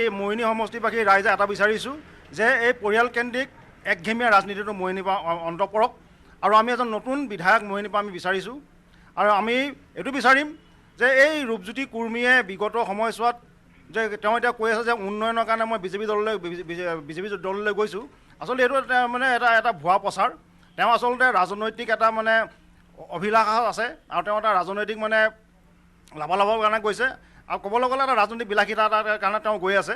এই মৰিয়নি সমষ্টিবাসী ৰাইজে এটা বিচাৰিছোঁ যে এই পৰিয়ালকেন্দ্ৰিক একঘেমীয়া ৰাজনীতিটো মৰিয়নিৰ পৰা অন্ত পৰক, আৰু আমি এজন নতুন বিধায়ক মৰিয়নিৰ পৰা আমি বিচাৰিছোঁ। আৰু আমি এইটো বিচাৰিম যে এই ৰূপজ্যোতি কুৰ্মীয়ে বিগত সময়ছোৱাত যে তেওঁ এতিয়া কৈ আছে যে উন্নয়নৰ কাৰণে মই বিজেপি দললৈ গৈছোঁ, আচলতে এইটো মানে এটা ভুৱা প্ৰচাৰ। তেওঁ আচলতে ৰাজনৈতিক এটা মানে অভিলাষ আছে, আৰু তেওঁ এটা ৰাজনৈতিক মানে লাভালাভৰ কাৰণে গৈছে, আৰু ক'বলৈ গ'লে এটা ৰাজনৈতিক বিলাসিতাৰ কাৰণে তেওঁ গৈ আছে।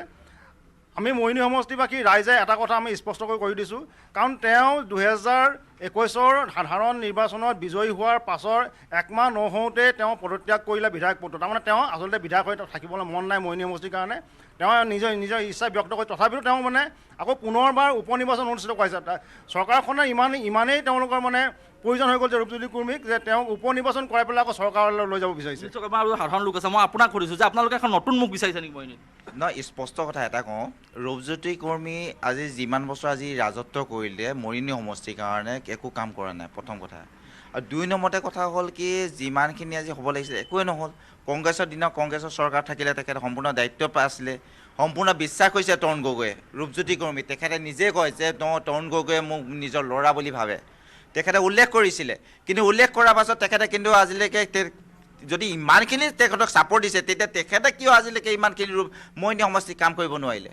আমি মৰিয়নি সমষ্টিবাসী ৰাইজে এটা কথা আমি স্পষ্টকৈ কৰি দিছোঁ, কাৰণ তেওঁ 2021 সাধাৰণ নিৰ্বাচনত বিজয়ী হোৱাৰ পাছৰ 1 মাহ নহওঁতে তেওঁ পদত্যাগ কৰিলে বিধায়ক পদটো। তাৰমানে তেওঁ আচলতে বিধায়ক হৈ থাকিবলৈ মন নাই মৰিয়নি সমষ্টিৰ কাৰণে, তেওঁ নিজৰ ইচ্ছা ব্যক্ত কৰি তথাপিতো তেওঁ মানে আকৌ পুনৰবাৰ উপ নিৰ্বাচন অনুষ্ঠিত কৰাইছে চৰকাৰখনে ইমানেই তেওঁলোকৰ মানে প্ৰয়োজন হৈ গ'ল যে ৰূপজ্যোতি কুৰ্মীক যে তেওঁক উপ নিৰ্বাচন কৰাই পেলাই আকৌ চৰকাৰলৈ লৈ যাব বিচাৰিছে সাধাৰণ লোক আছে মই আপোনাক সুধিছোঁ যে আপোনালোকে এখন নতুন মুখ বিচাৰিছে নেকি মই নহয় স্পষ্ট কথা এটা কওঁ ৰূপজ্যোতি কুৰ্মী আজি যিমান বছৰ আজি ৰাজত্ব কৰিলে মৰিয়নি সমষ্টিৰ কাৰণে একো কাম কৰা নাই প্ৰথম কথা আৰু 2 নম্বৰতে কথা হ'ল কি যিমানখিনি আজি হ'ব লাগিছিলে একোৱে নহ'ল কংগ্ৰেছৰ দিনত কংগ্ৰেছৰ চৰকাৰ থাকিলে তেখেতে সম্পূৰ্ণ দায়িত্ব আছিলে সম্পূৰ্ণ বিশ্বাস কৰিছে তৰুণ গগৈয়ে ৰূপজ্যোতি কুৰ্মী তেখেতে নিজে কয় যে তৰুণ গগৈয়ে মোক নিজৰ ল'ৰা বুলি ভাবে তেখেতে উল্লেখ কৰিছিলে কিন্তু উল্লেখ কৰাৰ পাছত তেখেতে কিন্তু আজিলৈকে যদি ইমানখিনি তেখেতক ছাপৰ্ট দিছে তেতিয়া তেখেতে কিয় আজিলৈকে ইমানখিনি মৰিয়নি সমষ্টিত কাম কৰিব নোৱাৰিলে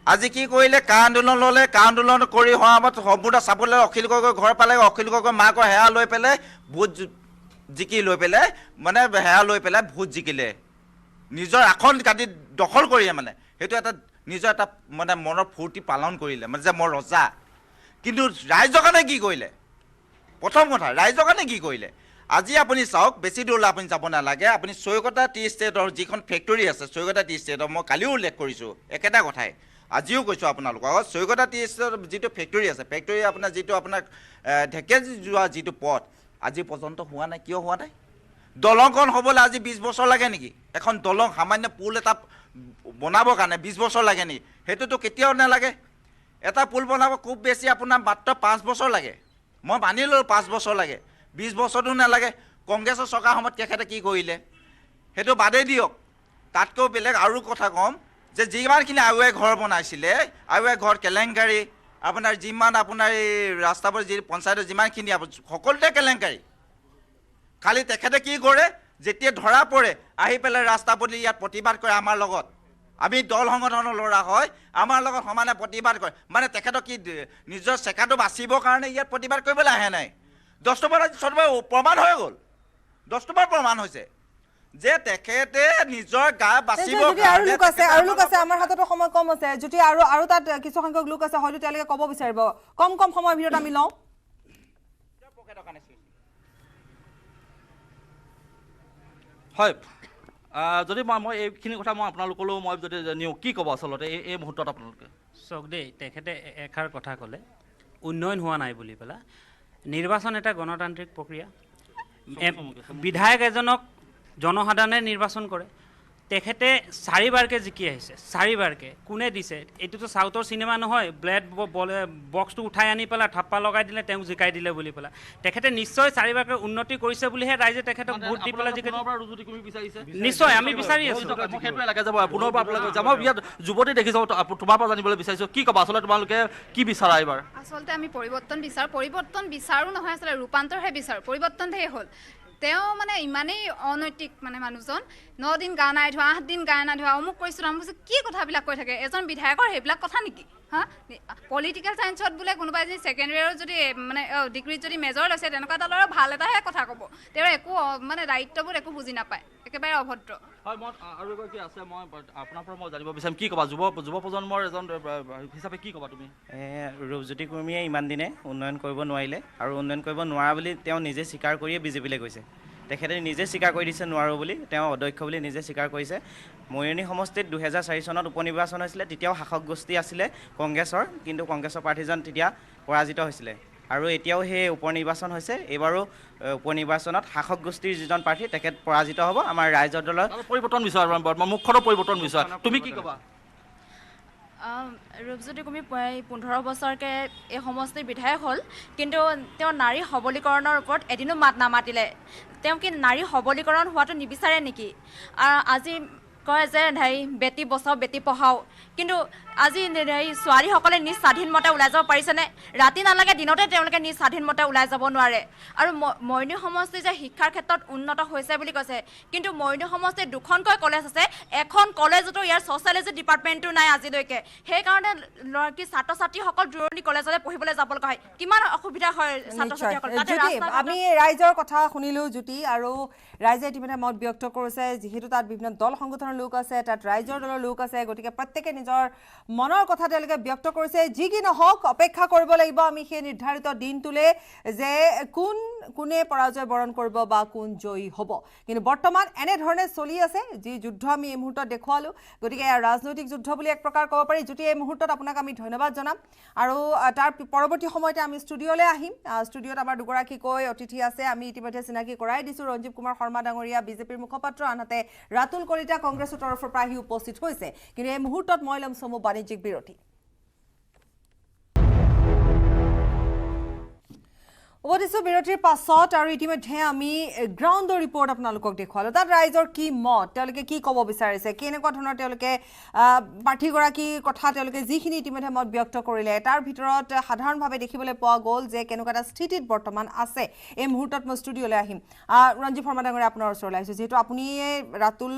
আজি কি কৰিলে কা আন্দোলন ল'লে কা আন্দোলন কৰি হোৱাৰ সম্পূৰ্ণ ছাপৰ্ট ল'লে অখিল গগৈ ঘৰ পালে অখিল গগৈ মাকৰ সেয়া লৈ পেলাই ভোট জিকি লৈ পেলাই মানে সেয়া লৈ পেলাই ভোট জিকিলে নিজৰ আসন কাটি দখল কৰিলে মানে সেইটো এটা নিজৰ এটা মানে মনৰ ফূৰ্তি পালন কৰিলে মানে যে মই ৰজা কিন্তু ৰাইজৰ কাৰণে কি কৰিলে প্ৰথম কথা ৰাইজৰ কাৰণে কি কৰিলে আজি আপুনি চাওক বেছি দূৰলৈ আপুনি যাব নালাগে আপুনি চৈকতা টি ষ্টেটৰ যিখন ফেক্টৰী আছে চৈকতা টি ষ্টেটৰ মই কালিও উল্লেখ কৰিছোঁ একেটা কথাই আজিও কৈছোঁ আপোনালোকৰ আগত চৈকতা টি ষ্টেটৰ যিটো ফেক্টৰী আছে ফেক্টৰী আপোনাৰ যিটো আপোনাৰ ঢেকেজি যোৱা যিটো পথ আজি পৰ্যন্ত হোৱা নাই কিয় হোৱা নাই দলংখন হ'বলৈ আজি 20 বছৰ লাগে নেকি এখন দলং সামান্য পুল এটা বনাবৰ কাৰণে 20 বছৰ লাগে নেকি সেইটোতো কেতিয়াও নালাগে এটা পুল বনাব খুব বেছি আপোনাৰ মাত্ৰ 5 বছৰ লাগে মই মানি ল'লোঁ 5 বছৰ লাগে 20 বছৰতো নালাগে কংগ্ৰেছৰ চৰকাৰ সময়ত তেখেতে কি কৰিলে সেইটো বাদেই দিয়ক তাতকৈ বেলেগ আৰু কথা ক'ম যে যিমানখিনি আগুৱাই ঘৰ বনাইছিলে আগুৱাই ঘৰ কেলেংকাৰী আপোনাৰ যিমান আপোনাৰ এই ৰাস্তাবোৰ যি পঞ্চায়তৰ যিমানখিনি সকলোতে কেলেংকাৰী খালি তেখেতে কি কৰে যেতিয়া ধৰা পৰে আহি পেলাই ৰাস্তা পদূলি ইয়াত প্ৰতিবাদ কৰে আমাৰ লগত আমি দল সংগঠনৰ ল'ৰা হয় আমাৰ লগত সমানে প্ৰতিবাদ কৰে মানে তেখেতক কি নিজৰ চেকাটো বাচিবৰ কাৰণে ইয়াত প্ৰতিবাদ কৰিবলৈ আহে নাই 10বাৰ প্ৰমাণ হৈ গ'ল 10বাৰ প্ৰমাণ হৈছে যে তেখেতে নিজৰ গা বাচিবৰ আৰু লোক আছে আমাৰ হাততো সময় কম আছে যদি আৰু তাত কিছু সংখ্যক লোক আছে হয়তো তেওঁলোকে ক'ব বিচাৰিব কম সময়ৰ ভিতৰত আমি লওঁ হয় যদি মই এইখিনি কথা মই আপোনালোকলৈও মই যদি নিওঁ কি ক'ব আচলতে এই মুহূৰ্তত আপোনালোকে চাওক দেই তেখেতে এষাৰ কথা ক'লে উন্নয়ন হোৱা নাই বুলি পেলাই নিৰ্বাচন এটা গণতান্ত্ৰিক প্ৰক্ৰিয়া বিধায়ক এজনক জনসাধাৰণে নিৰ্বাচন কৰে তেখেতে 4বাৰকৈ জিকি আহিছে 4বাৰকৈ কোনে দিছে এইটোতো চাউথৰ চিনেমা নহয় ব্লেড বক্সটো উঠাই আনি পেলাই থাপ্পা লগাই দিলে তেওঁক জিকাই দিলে বুলি পেলাই তেখেতে নিশ্চয় 4বাৰকৈ উন্নতি কৰিছে বুলিহে ৰাইজে তেখেতক ভোট দি পেলাই নিশ্চয় আমি বিচাৰি আছোঁ সেইটোৱে লাগে যাব পুনৰবাৰ আপোনালোকে যাব ইয়াত যুৱতী দেখিছোঁ তোমাৰ পৰা জানিবলৈ বিচাৰিছোঁ কি ক'বা আচলতে তোমালোকে কি বিচাৰা এইবাৰ আচলতে আমি পৰিৱৰ্তন বিচাৰো নহয় আচলতে ৰূপান্তৰহে বিচাৰোঁ পৰিৱৰ্তনহে হ'ল তেওঁ মানে ইমানেই অনৈতিক মানে মানুহজন 9 দিন গা নাই ধোৱা 8 দিন গা নাই ধোৱা অমুক কৰিছোঁ আমি কৈছোঁ কি কথাবিলাক কৈ থাকে এজন বিধায়কৰ সেইবিলাক কথা নেকি হা পলিটিকেল চায়েন্সত বোলে কোনোবাই যদি ছেকেণ্ড ইয়েৰত যদি মানে ডিগ্ৰীত যদি মেজৰ লৈছে তেনেকুৱা এটা ল'ৰা ভাল এটাহে কথা ক'ব তেওঁৰ একো মানে দায়িত্ববোৰ একো বুজি নাপায় একেবাৰে অভদ্ৰ হয় মই আৰু এগৰাকী আছে মই আপোনাৰ পৰা মই জানিব বিচাৰিম কি ক'বা যুৱ প্ৰজন্মৰ এজন হিচাপে কি ক'বা তুমি ৰূপজ্যোতি কুৰ্মীয়ে ইমান দিনে উন্নয়ন কৰিব নোৱাৰিলে আৰু উন্নয়ন কৰিব নোৱাৰা বুলি তেওঁ নিজে স্বীকাৰ কৰিয়ে বিজেপিলৈ গৈছে তেখেতে নিজে স্বীকাৰ কৰি দিছে নোৱাৰোঁ বুলি তেওঁ অধ্যক্ষ বুলি নিজে স্বীকাৰ কৰিছে মৰিয়নি সমষ্টিত 2004 চনত উপ নিৰ্বাচন হৈছিলে তেতিয়াও শাসক গোষ্ঠী আছিলে কংগ্ৰেছৰ কিন্তু কংগ্ৰেছৰ প্ৰাৰ্থীজন তেতিয়া পৰাজিত হৈছিলে আৰু এতিয়াও সেই উপ নিৰ্বাচন হৈছে এইবাৰো উপ নিৰ্বাচনত শাসক গোষ্ঠীৰ যিজন প্ৰাৰ্থী তেখেত পৰাজিত হ'ব আমাৰ ৰাইজৰ দলৰ পৰিৱৰ্তন বিচাৰ মুখ্যতঃ পৰিৱৰ্তন বিচাৰ তুমি কি ক'বা ৰূপজ্যোতি কুৰ্মী 15 বছৰকৈ এই সমষ্টিৰ বিধায়ক হ'ল কিন্তু তেওঁ নাৰী সবলীকৰণৰ ওপৰত এদিনো মাত নামাতিলে তেওঁ কি নাৰী সবলীকৰণ হোৱাটো নিবিচাৰে নেকি আজি কয় যে বেটি বচাও বেটি পঢ়াও কিন্তু আজি ছোৱালীসকলে নিজ স্বাধীন মতে ওলাই যাব পাৰিছেনে ৰাতি নালাগে দিনতে তেওঁলোকে নিজ স্বাধীন মতে ওলাই যাব নোৱাৰে আৰু মৰিয়নি সমষ্টি যে শিক্ষাৰ ক্ষেত্ৰত উন্নত হৈছে বুলি কৈছে কিন্তু মৰিয়নি সমষ্টিত 2খনকৈ কলেজ আছে এখন কলেজতো ইয়াৰ ছ'চিয়লজি ডিপাৰ্টমেণ্টটো নাই আজিলৈকে সেইকাৰণে কি ছাত্ৰ ছাত্ৰীসকল দূৰণি কলেজলৈ পঢ়িবলৈ যাব লগা হয় কিমান অসুবিধা হয় ছাত্ৰ ছাত্ৰীসকল আমি ৰাইজৰ কথা শুনিলোঁ জ্যোতি আৰু ৰাইজে ইতিমধ্যে মত ব্যক্ত কৰিছে যিহেতু তাত বিভিন্ন দল সংগঠনৰ লোক আছে তাত ৰাইজৰ দলৰ লোক আছে গতিকে প্ৰত্যেকে নিজৰ মনৰ কথা তেওঁলোকে ব্যক্ত কৰিছে যি কি নহওক অপেক্ষা কৰিব লাগিব আমি সেই নিৰ্ধাৰিত দিনটোলৈ যে কোন কোনে পৰাজয় বৰণ কৰিব বা কোন জয়ী হ'ব কিন্তু বৰ্তমান এনেধৰণে চলি আছে যি যুদ্ধ আমি এই মুহূৰ্তত দেখুৱালোঁ গতিকে ৰাজনৈতিক যুদ্ধ বুলি এক প্ৰকাৰ ক'ব পাৰি যদি এই মুহূৰ্তত আপোনাক আমি ধন্যবাদ জনাম আৰু তাৰ পৰৱৰ্তী সময়তে আমি ষ্টুডিঅ'লৈ আহিম ষ্টুডিঅ'ত আমাৰ দুগৰাকীকৈ অতিথি আছে আমি ইতিমধ্যে চিনাকি কৰাই দিছোঁ ৰঞ্জীৱ কুমাৰ শৰ্মা ডাঙৰীয়া বিজেপিৰ মুখপাত্ৰ আনহাতে ৰাতুল কলিতা কংগ্ৰেছৰ তৰফৰ পৰা আহি উপস্থিত হৈছে কিন্তু এই মুহূৰ্তত মই ল'ম চমু বাণিজ্যিক বিৰতি উভতিছোঁ বিৰতিৰ পাছত আৰু ইতিমধ্যে আমি গ্ৰাউণ্ডৰ ৰিপৰ্ট আপোনালোকক দেখুৱালোঁ তাত ৰাইজৰ কি মত তেওঁলোকে কি ক'ব বিচাৰিছে কেনেকুৱা ধৰণৰ তেওঁলোকে প্ৰাৰ্থীগৰাকীৰ কথা তেওঁলোকে যিখিনি ইতিমধ্যে মত ব্যক্ত কৰিলে তাৰ ভিতৰত সাধাৰণভাৱে দেখিবলৈ পোৱা গ'ল যে কেনেকুৱা এটা স্থিতিত বৰ্তমান আছে এই মুহূৰ্তত মই ষ্টুডিঅ'লৈ আহিম ৰঞ্জীৱ শৰ্মা ডাঙৰীয়া আপোনাৰ ওচৰলৈ আহিছোঁ যিহেতু আপুনি ৰাতুল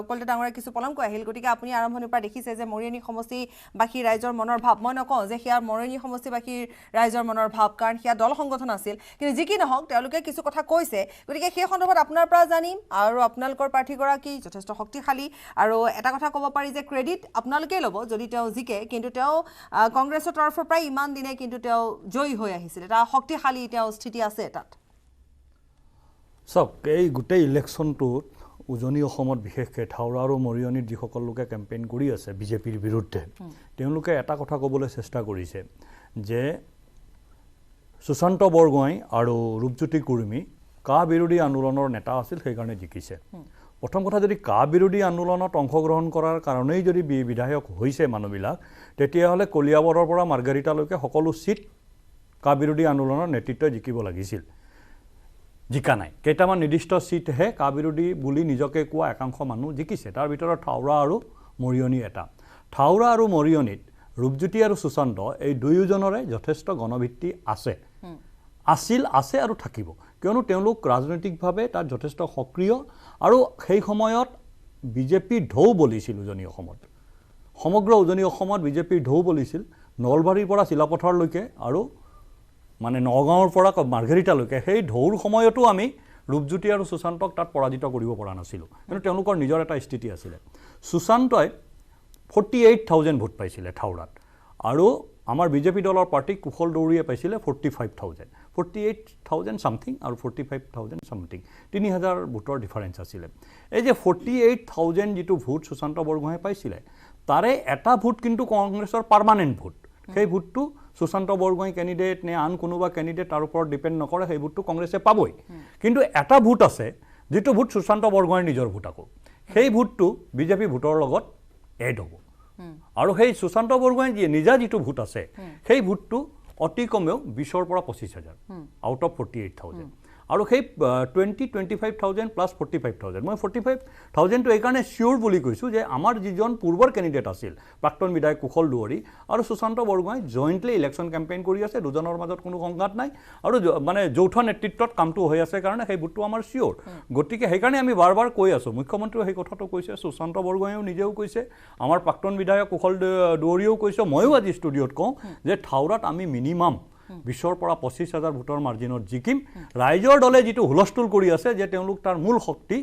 কলিতা ডাঙৰীয়া কিছু পলমকৈ আহিল গতিকে আপুনি আৰম্ভণিৰ পৰা দেখিছে যে মৰিয়নি সমষ্টিবাসী ৰাইজৰ মনৰ ভাৱ মই নকওঁ যে সেয়া মৰিয়নি সমষ্টিবাসীৰ ৰাইজৰ মনৰ ভাৱ কাৰণ সেয়া দল সংগঠন আছিল কিন্তু যি কি নহওক তেওঁলোকে কিছু কথা কৈছে গতিকে সেই সন্দৰ্ভত আপোনাৰ পৰা জানিম আৰু আপোনালোকৰ প্ৰাৰ্থীগৰাকী যথেষ্ট শক্তিশালী আৰু এটা কথা ক'ব পাৰি যে ক্ৰেডিট আপোনালোকেই ল'ব যদি তেওঁ জিকে কিন্তু তেওঁ কংগ্ৰেছৰ তৰফৰ পৰাই ইমান দিনে কিন্তু তেওঁ জয়ী হৈ আহিছিল এটা শক্তিশালী তেওঁ স্থিতি আছে তাত চাওক এই গোটেই ইলেকশ্যনটোত উজনি অসমত বিশেষকৈ থাউৰা আৰু মৰিয়নিত যিসকল লোকে কেম্পেইন কৰি আছে বিজেপিৰ বিৰুদ্ধে তেওঁলোকে এটা কথা ক'বলৈ চেষ্টা কৰিছে যে সুশান্ত বৰগোহাঁই আৰু ৰূপজ্যোতি কুৰ্মী কা বিৰোধী আন্দোলনৰ নেতা আছিল সেইকাৰণে জিকিছে প্ৰথম কথা যদি কা বিৰোধী আন্দোলনত অংশগ্ৰহণ কৰাৰ কাৰণেই যদি বিধায়ক হৈছে মানুহবিলাক তেতিয়াহ'লে কলিয়াবৰৰ পৰা মাৰ্গাৰিটালৈকে সকলো চিট কা বিৰোধী আন্দোলনৰ নেতৃত্বই জিকিব লাগিছিল জিকা নাই কেইটামান নিৰ্দিষ্ট চিটহে কা বিৰোধী বুলি নিজকে কোৱা একাংশ মানুহ জিকিছে তাৰ ভিতৰত থাউৰা আৰু মৰিয়নি এটা থাউৰা আৰু মৰিয়নিত ৰূপজ্যোতি আৰু সুশান্ত এই দুয়োজনৰে যথেষ্ট গণভিত্তি আছে আছে আৰু থাকিব কিয়নো তেওঁলোক ৰাজনৈতিকভাৱে তাত যথেষ্ট সক্ৰিয় আৰু সেই সময়ত বিজেপিৰ ঢৌ বলিছিল উজনি অসমত সমগ্ৰ উজনি অসমত বিজেপিৰ ঢৌ বলিছিল নলবাৰীৰ পৰা চিলাপথাৰলৈকে আৰু মানে নগাঁৱৰ পৰা মাৰ্ঘেৰিটালৈকে সেই ঢৌৰ সময়তো আমি ৰূপজ্যোতি আৰু সুশান্তক তাত পৰাজিত কৰিব পৰা নাছিলোঁ কিন্তু তেওঁলোকৰ নিজৰ এটা স্থিতি আছিলে সুশান্তই 48,000 ভোট পাইছিলে থাউৰাত আৰু আমাৰ বিজেপি দলৰ পাৰ্টি কুশল দৌৰীয়ে পাইছিলে 45,000 48,000 সামথিং আৰু 45,000 সামথিং 3,000 ভোটৰ ডিফাৰেঞ্চ আছিলে এই যে 48,000 যিটো ভোট সুশান্ত বৰগোহাঁই পাইছিলে তাৰে এটা ভোট কিন্তু কংগ্ৰেছৰ পাৰ্মানেণ্ট ভোট সেই ভোটটো সুশান্ত বৰগোহাঁই কেণ্ডিডেট নে আন কোনোবা কেণ্ডিডেট তাৰ ওপৰত ডিপেণ্ড নকৰে সেই ভোটটো কংগ্ৰেছে পাবই কিন্তু এটা ভোট আছে যিটো ভোট সুশান্ত বৰগোহাঁইৰ নিজৰ ভোট আকৌ সেই ভোটটো বিজেপি ভোটৰ লগত এড হ'ব আৰু সেই সুশান্ত বৰগোহাঁই নিজা যিটো ভোট আছে সেই ভোটটো অতি কমেও 20,000 পৰা 25,000 আউট অফ 48,000 আৰু সেই 25,000 প্লাছ 45,000 মই 45,000টো এইকাৰণে চিয়'ৰ বুলি কৈছোঁ যে আমাৰ যিজন পূৰ্বৰ কেণ্ডিডেট আছিল প্ৰাক্তন বিধায়ক কুশল দুৱৰী আৰু সুশান্ত বৰগোহাঁই জইণ্টলি ইলেকশ্যন কেম্পেইন কৰি আছে দুজনৰ মাজত কোনো সংঘাত নাই আৰু মানে যৌথ নেতৃত্বত কামটো হৈ আছে কাৰণে সেই ভোটটো আমাৰ চিয়'ৰ গতিকে সেইকাৰণে আমি বাৰ বাৰ কৈ আছোঁ মুখ্যমন্ত্ৰীয়ে সেই কথাটো কৈছে সুশান্ত বৰগোহাঁইও নিজেও কৈছে আমাৰ প্ৰাক্তন বিধায়ক কুশল দুৱৰীয়েও কৈছে ময়ো আজি ষ্টুডিঅ'ত কওঁ যে থাউৰাত আমি মিনিমাম 20,000 পৰা 25,000 ভোটৰ মাৰ্জিনত জিকিম ৰাইজৰ দলে যিটো হুলস্থুল কৰি আছে যে তেওঁলোক তাৰ মূল শক্তি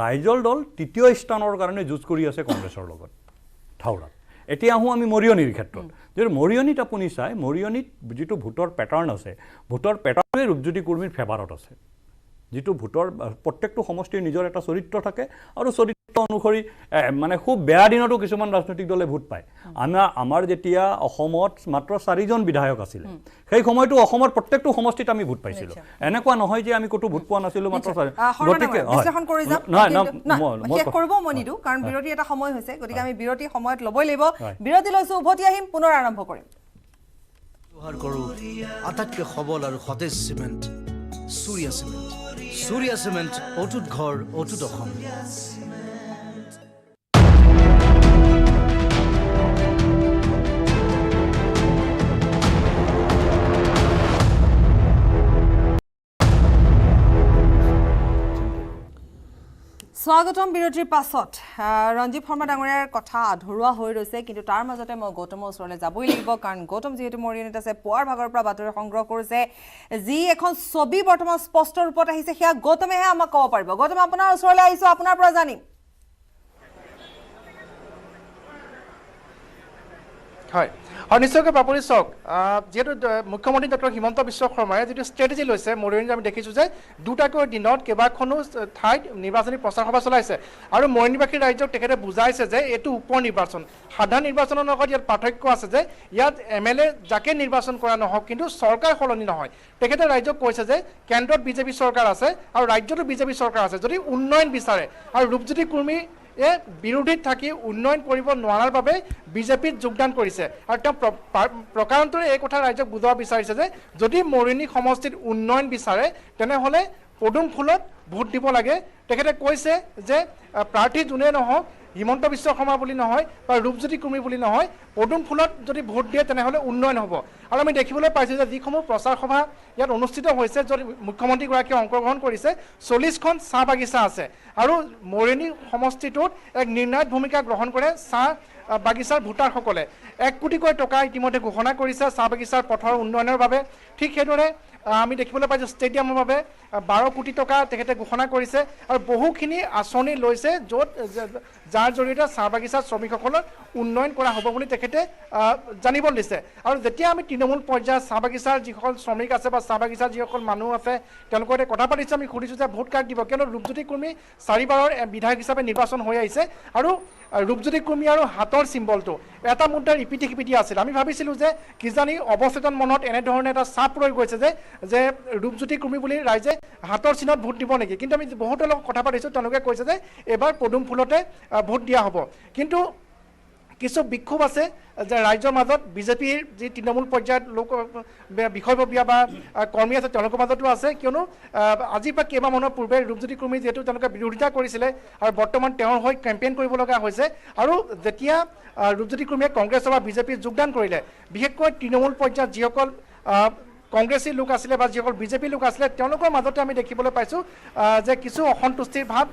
ৰাইজৰ দল তৃতীয় স্থানৰ কাৰণে যুঁজ কৰি আছে কংগ্ৰেছৰ লগত থাউৰাত এতিয়া আহোঁ আমি মৰিয়নিৰ ক্ষেত্ৰত যদি মৰিয়নিত আপুনি চাই মৰিয়নিত যিটো ভোটৰ পেটাৰ্ণ আছে ভোটৰ পেটাৰ্ণে ৰূপজ্যোতি কুৰ্মীৰ ফেভাৰত আছে যিটো ভোটৰ প্ৰত্যেকটো সমষ্টিৰ নিজৰ এটা চৰিত্ৰ থাকে আৰু চৰিত্ৰ অনুসৰি মানে খুব বেয়া দিনতো কিছুমান ৰাজনৈতিক দলে ভোট পায় আমাৰ যেতিয়া অসমত মাত্ৰ 4জন বিধায়ক আছিলে সেই সময়তো অসমৰ প্ৰত্যেকটো সমষ্টিত আমি ভোট পাইছিলোঁ এনেকুৱা নহয় যে আমি ক'তো ভোট পোৱা নাছিলোঁ মাত্ৰ গতিকে বিশ্লেষণ কৰি যাম শেষ কৰিব মই নিদিওঁ কাৰণ বিৰতি এটা সময় হৈছে গতিকে আমি বিৰতি সময়ত ল'বই লাগিব বিৰতি লৈছোঁ উভতি আহিম পুনৰ আৰম্ভ কৰিম ব্যৱহাৰ কৰোঁ আটাইতকৈ সবল আৰু সতেজ cement Surya cement Surya cement অটুট ঘৰ অটুট অসম স্বাগতম বিৰতিৰ পাছত ৰঞ্জীৱ শৰ্মা ডাঙৰীয়াৰ কথা আধৰুৱা হৈ ৰৈছে কিন্তু তাৰ মাজতে মই গৌতমৰ ওচৰলৈ যাবই লাগিব কাৰণ গৌতম যিহেতু মৰিয়নিত আছে পুৱাৰ ভাগৰ পৰা বাতৰি সংগ্ৰহ কৰিছে যি এখন ছবি বৰ্তমান স্পষ্ট ৰূপত আহিছে সেয়া গৌতমেহে আমাক ক'ব পাৰিব গৌতম আপোনাৰ ওচৰলৈ আহিছোঁ আপোনাৰ পৰা জানিম হয় হয় নিশ্চয়কৈ পাপৰি চাওক যিহেতু মুখ্যমন্ত্ৰী ডক্টৰ হিমন্ত বিশ্ব শৰ্মাই যিটো ষ্ট্ৰেটেজি লৈছে মৰিয়নীত আমি দেখিছোঁ যে দুটাকৈ দিনত কেইবাখনো ঠাইত নিৰ্বাচনী প্ৰচাৰ সভা চলাইছে আৰু মৰিয়নীবাসী ৰাইজক তেখেতে বুজাইছে যে এইটো উপ নিৰ্বাচন সাধাৰণ নিৰ্বাচনৰ লগত ইয়াত পাৰ্থক্য আছে যে ইয়াত MLA যাকে নিৰ্বাচন কৰা নহওক কিন্তু চৰকাৰ সলনি নহয় তেখেতে ৰাইজক কৈছে যে কেন্দ্ৰত বিজেপি চৰকাৰ আছে আৰু ৰাজ্যতো বিজেপি চৰকাৰ আছে যদি উন্নয়ন বিচাৰে আৰু ৰূপজ্যোতি কুৰ্মী বিৰোধীত থাকি উন্নয়ন কৰিব নোৱাৰাৰ বাবে বিজেপিত যোগদান কৰিছে আৰু তেওঁ প্ৰকাৰান্তৰে এই কথা ৰাইজক বুজাব বিচাৰিছে যে যদি মৰিয়নী সমষ্টিত উন্নয়ন বিচাৰে তেনেহ'লে পদুম ফুলত ভোট দিব লাগে তেখেতে কৈছে যে প্ৰাৰ্থী যোনে নহওক হিমন্ত বিশ্ব শৰ্মা বুলি নহয় বা ৰূপজ্যোতি কুৰ্মী বুলি নহয় পদুম ফুলত যদি ভোট দিয়ে তেনেহ'লে উন্নয়ন হ'ব আৰু আমি দেখিবলৈ পাইছোঁ যে যিসমূহ প্ৰচাৰ সভা ইয়াত অনুষ্ঠিত হৈছে য'ত মুখ্যমন্ত্ৰীগৰাকীয়ে অংশগ্ৰহণ কৰিছে 40খন চাহ বাগিচা আছে আৰু মৰিয়নী সমষ্টিটোত এক নিৰ্ণায়ক ভূমিকা গ্ৰহণ কৰে চাহ বাগিচাৰ ভোটাৰসকলে 1 কোটিকৈ টকা ইতিমধ্যে ঘোষণা কৰিছে চাহ বাগিচাৰ পথৰ উন্নয়নৰ বাবে ঠিক সেইদৰে আমি দেখিবলৈ পাইছোঁ ষ্টেডিয়ামৰ বাবে 12 কোটি টকা তেখেতে ঘোষণা কৰিছে আৰু বহুখিনি আঁচনি লৈছে য'ত যাৰ জৰিয়তে চাহ বাগিচাৰ শ্ৰমিকসকলৰ উন্নয়ন কৰা হ'ব বুলি তেখেতে জানিবলৈ দিছে আৰু যেতিয়া আমি তৃণমূল পৰ্যায়ত চাহ বাগিচাৰ যিসকল শ্ৰমিক আছে বা চাহ বাগিচাৰ যিসকল মানুহ আছে তেওঁলোকৰ সৈতে কথা পাতিছোঁ আমি সুধিছোঁ যে ভোট কাক দিব কিয়নো ৰূপজ্যোতি কুৰ্মী 4বাৰৰ বিধায়ক হিচাপে নিৰ্বাচন হৈ আহিছে আৰু ৰূপজ্যোতি কুৰ্মী আৰু হাতৰ চিম্বলটো এটা মুদ্ৰাৰ ইপিঠি সিপিঠি আছিল আমি ভাবিছিলোঁ যে কিজানি অৱচেতন মনত এনেধৰণে এটা চাপ ৰৈ গৈছে যে ৰূপজ্যোতি কুৰ্মী বুলি ৰাইজে হাতৰ চিহ্নত ভোট দিব নেকি কিন্তু আমি বহুতৰ লগত কথা পাতিছোঁ তেওঁলোকে কৈছে যে এবাৰ পদুম ফুলতে ভোট দিয়া হ'ব কিন্তু কিছু বিক্ষোভ আছে যে ৰাজ্যৰ মাজত বিজেপিৰ যি তৃণমূল পৰ্যায়ত লোক বিষয়ববীয়া বা কৰ্মী আছে তেওঁলোকৰ মাজতো আছে কিয়নো আজিৰ পৰা কেইবামাহৰ পূৰ্বে ৰূপজ্যোতি কুৰ্মী যিহেতু তেওঁলোকে বিৰোধিতা কৰিছিলে আৰু বৰ্তমান তেওঁৰ হৈ কেম্পেইন কৰিব লগা হৈছে আৰু যেতিয়া ৰূপজ্যোতি কুৰ্মীয়ে কংগ্ৰেছ বা বিজেপিত যোগদান কৰিলে বিশেষকৈ তৃণমূল পৰ্যায়ত যিসকল কংগ্ৰেছী লোক আছিলে বা যিসকল বিজেপি লোক আছিলে তেওঁলোকৰ মাজতে আমি দেখিবলৈ পাইছোঁ যে কিছু অসন্তুষ্টিৰ ভাৱ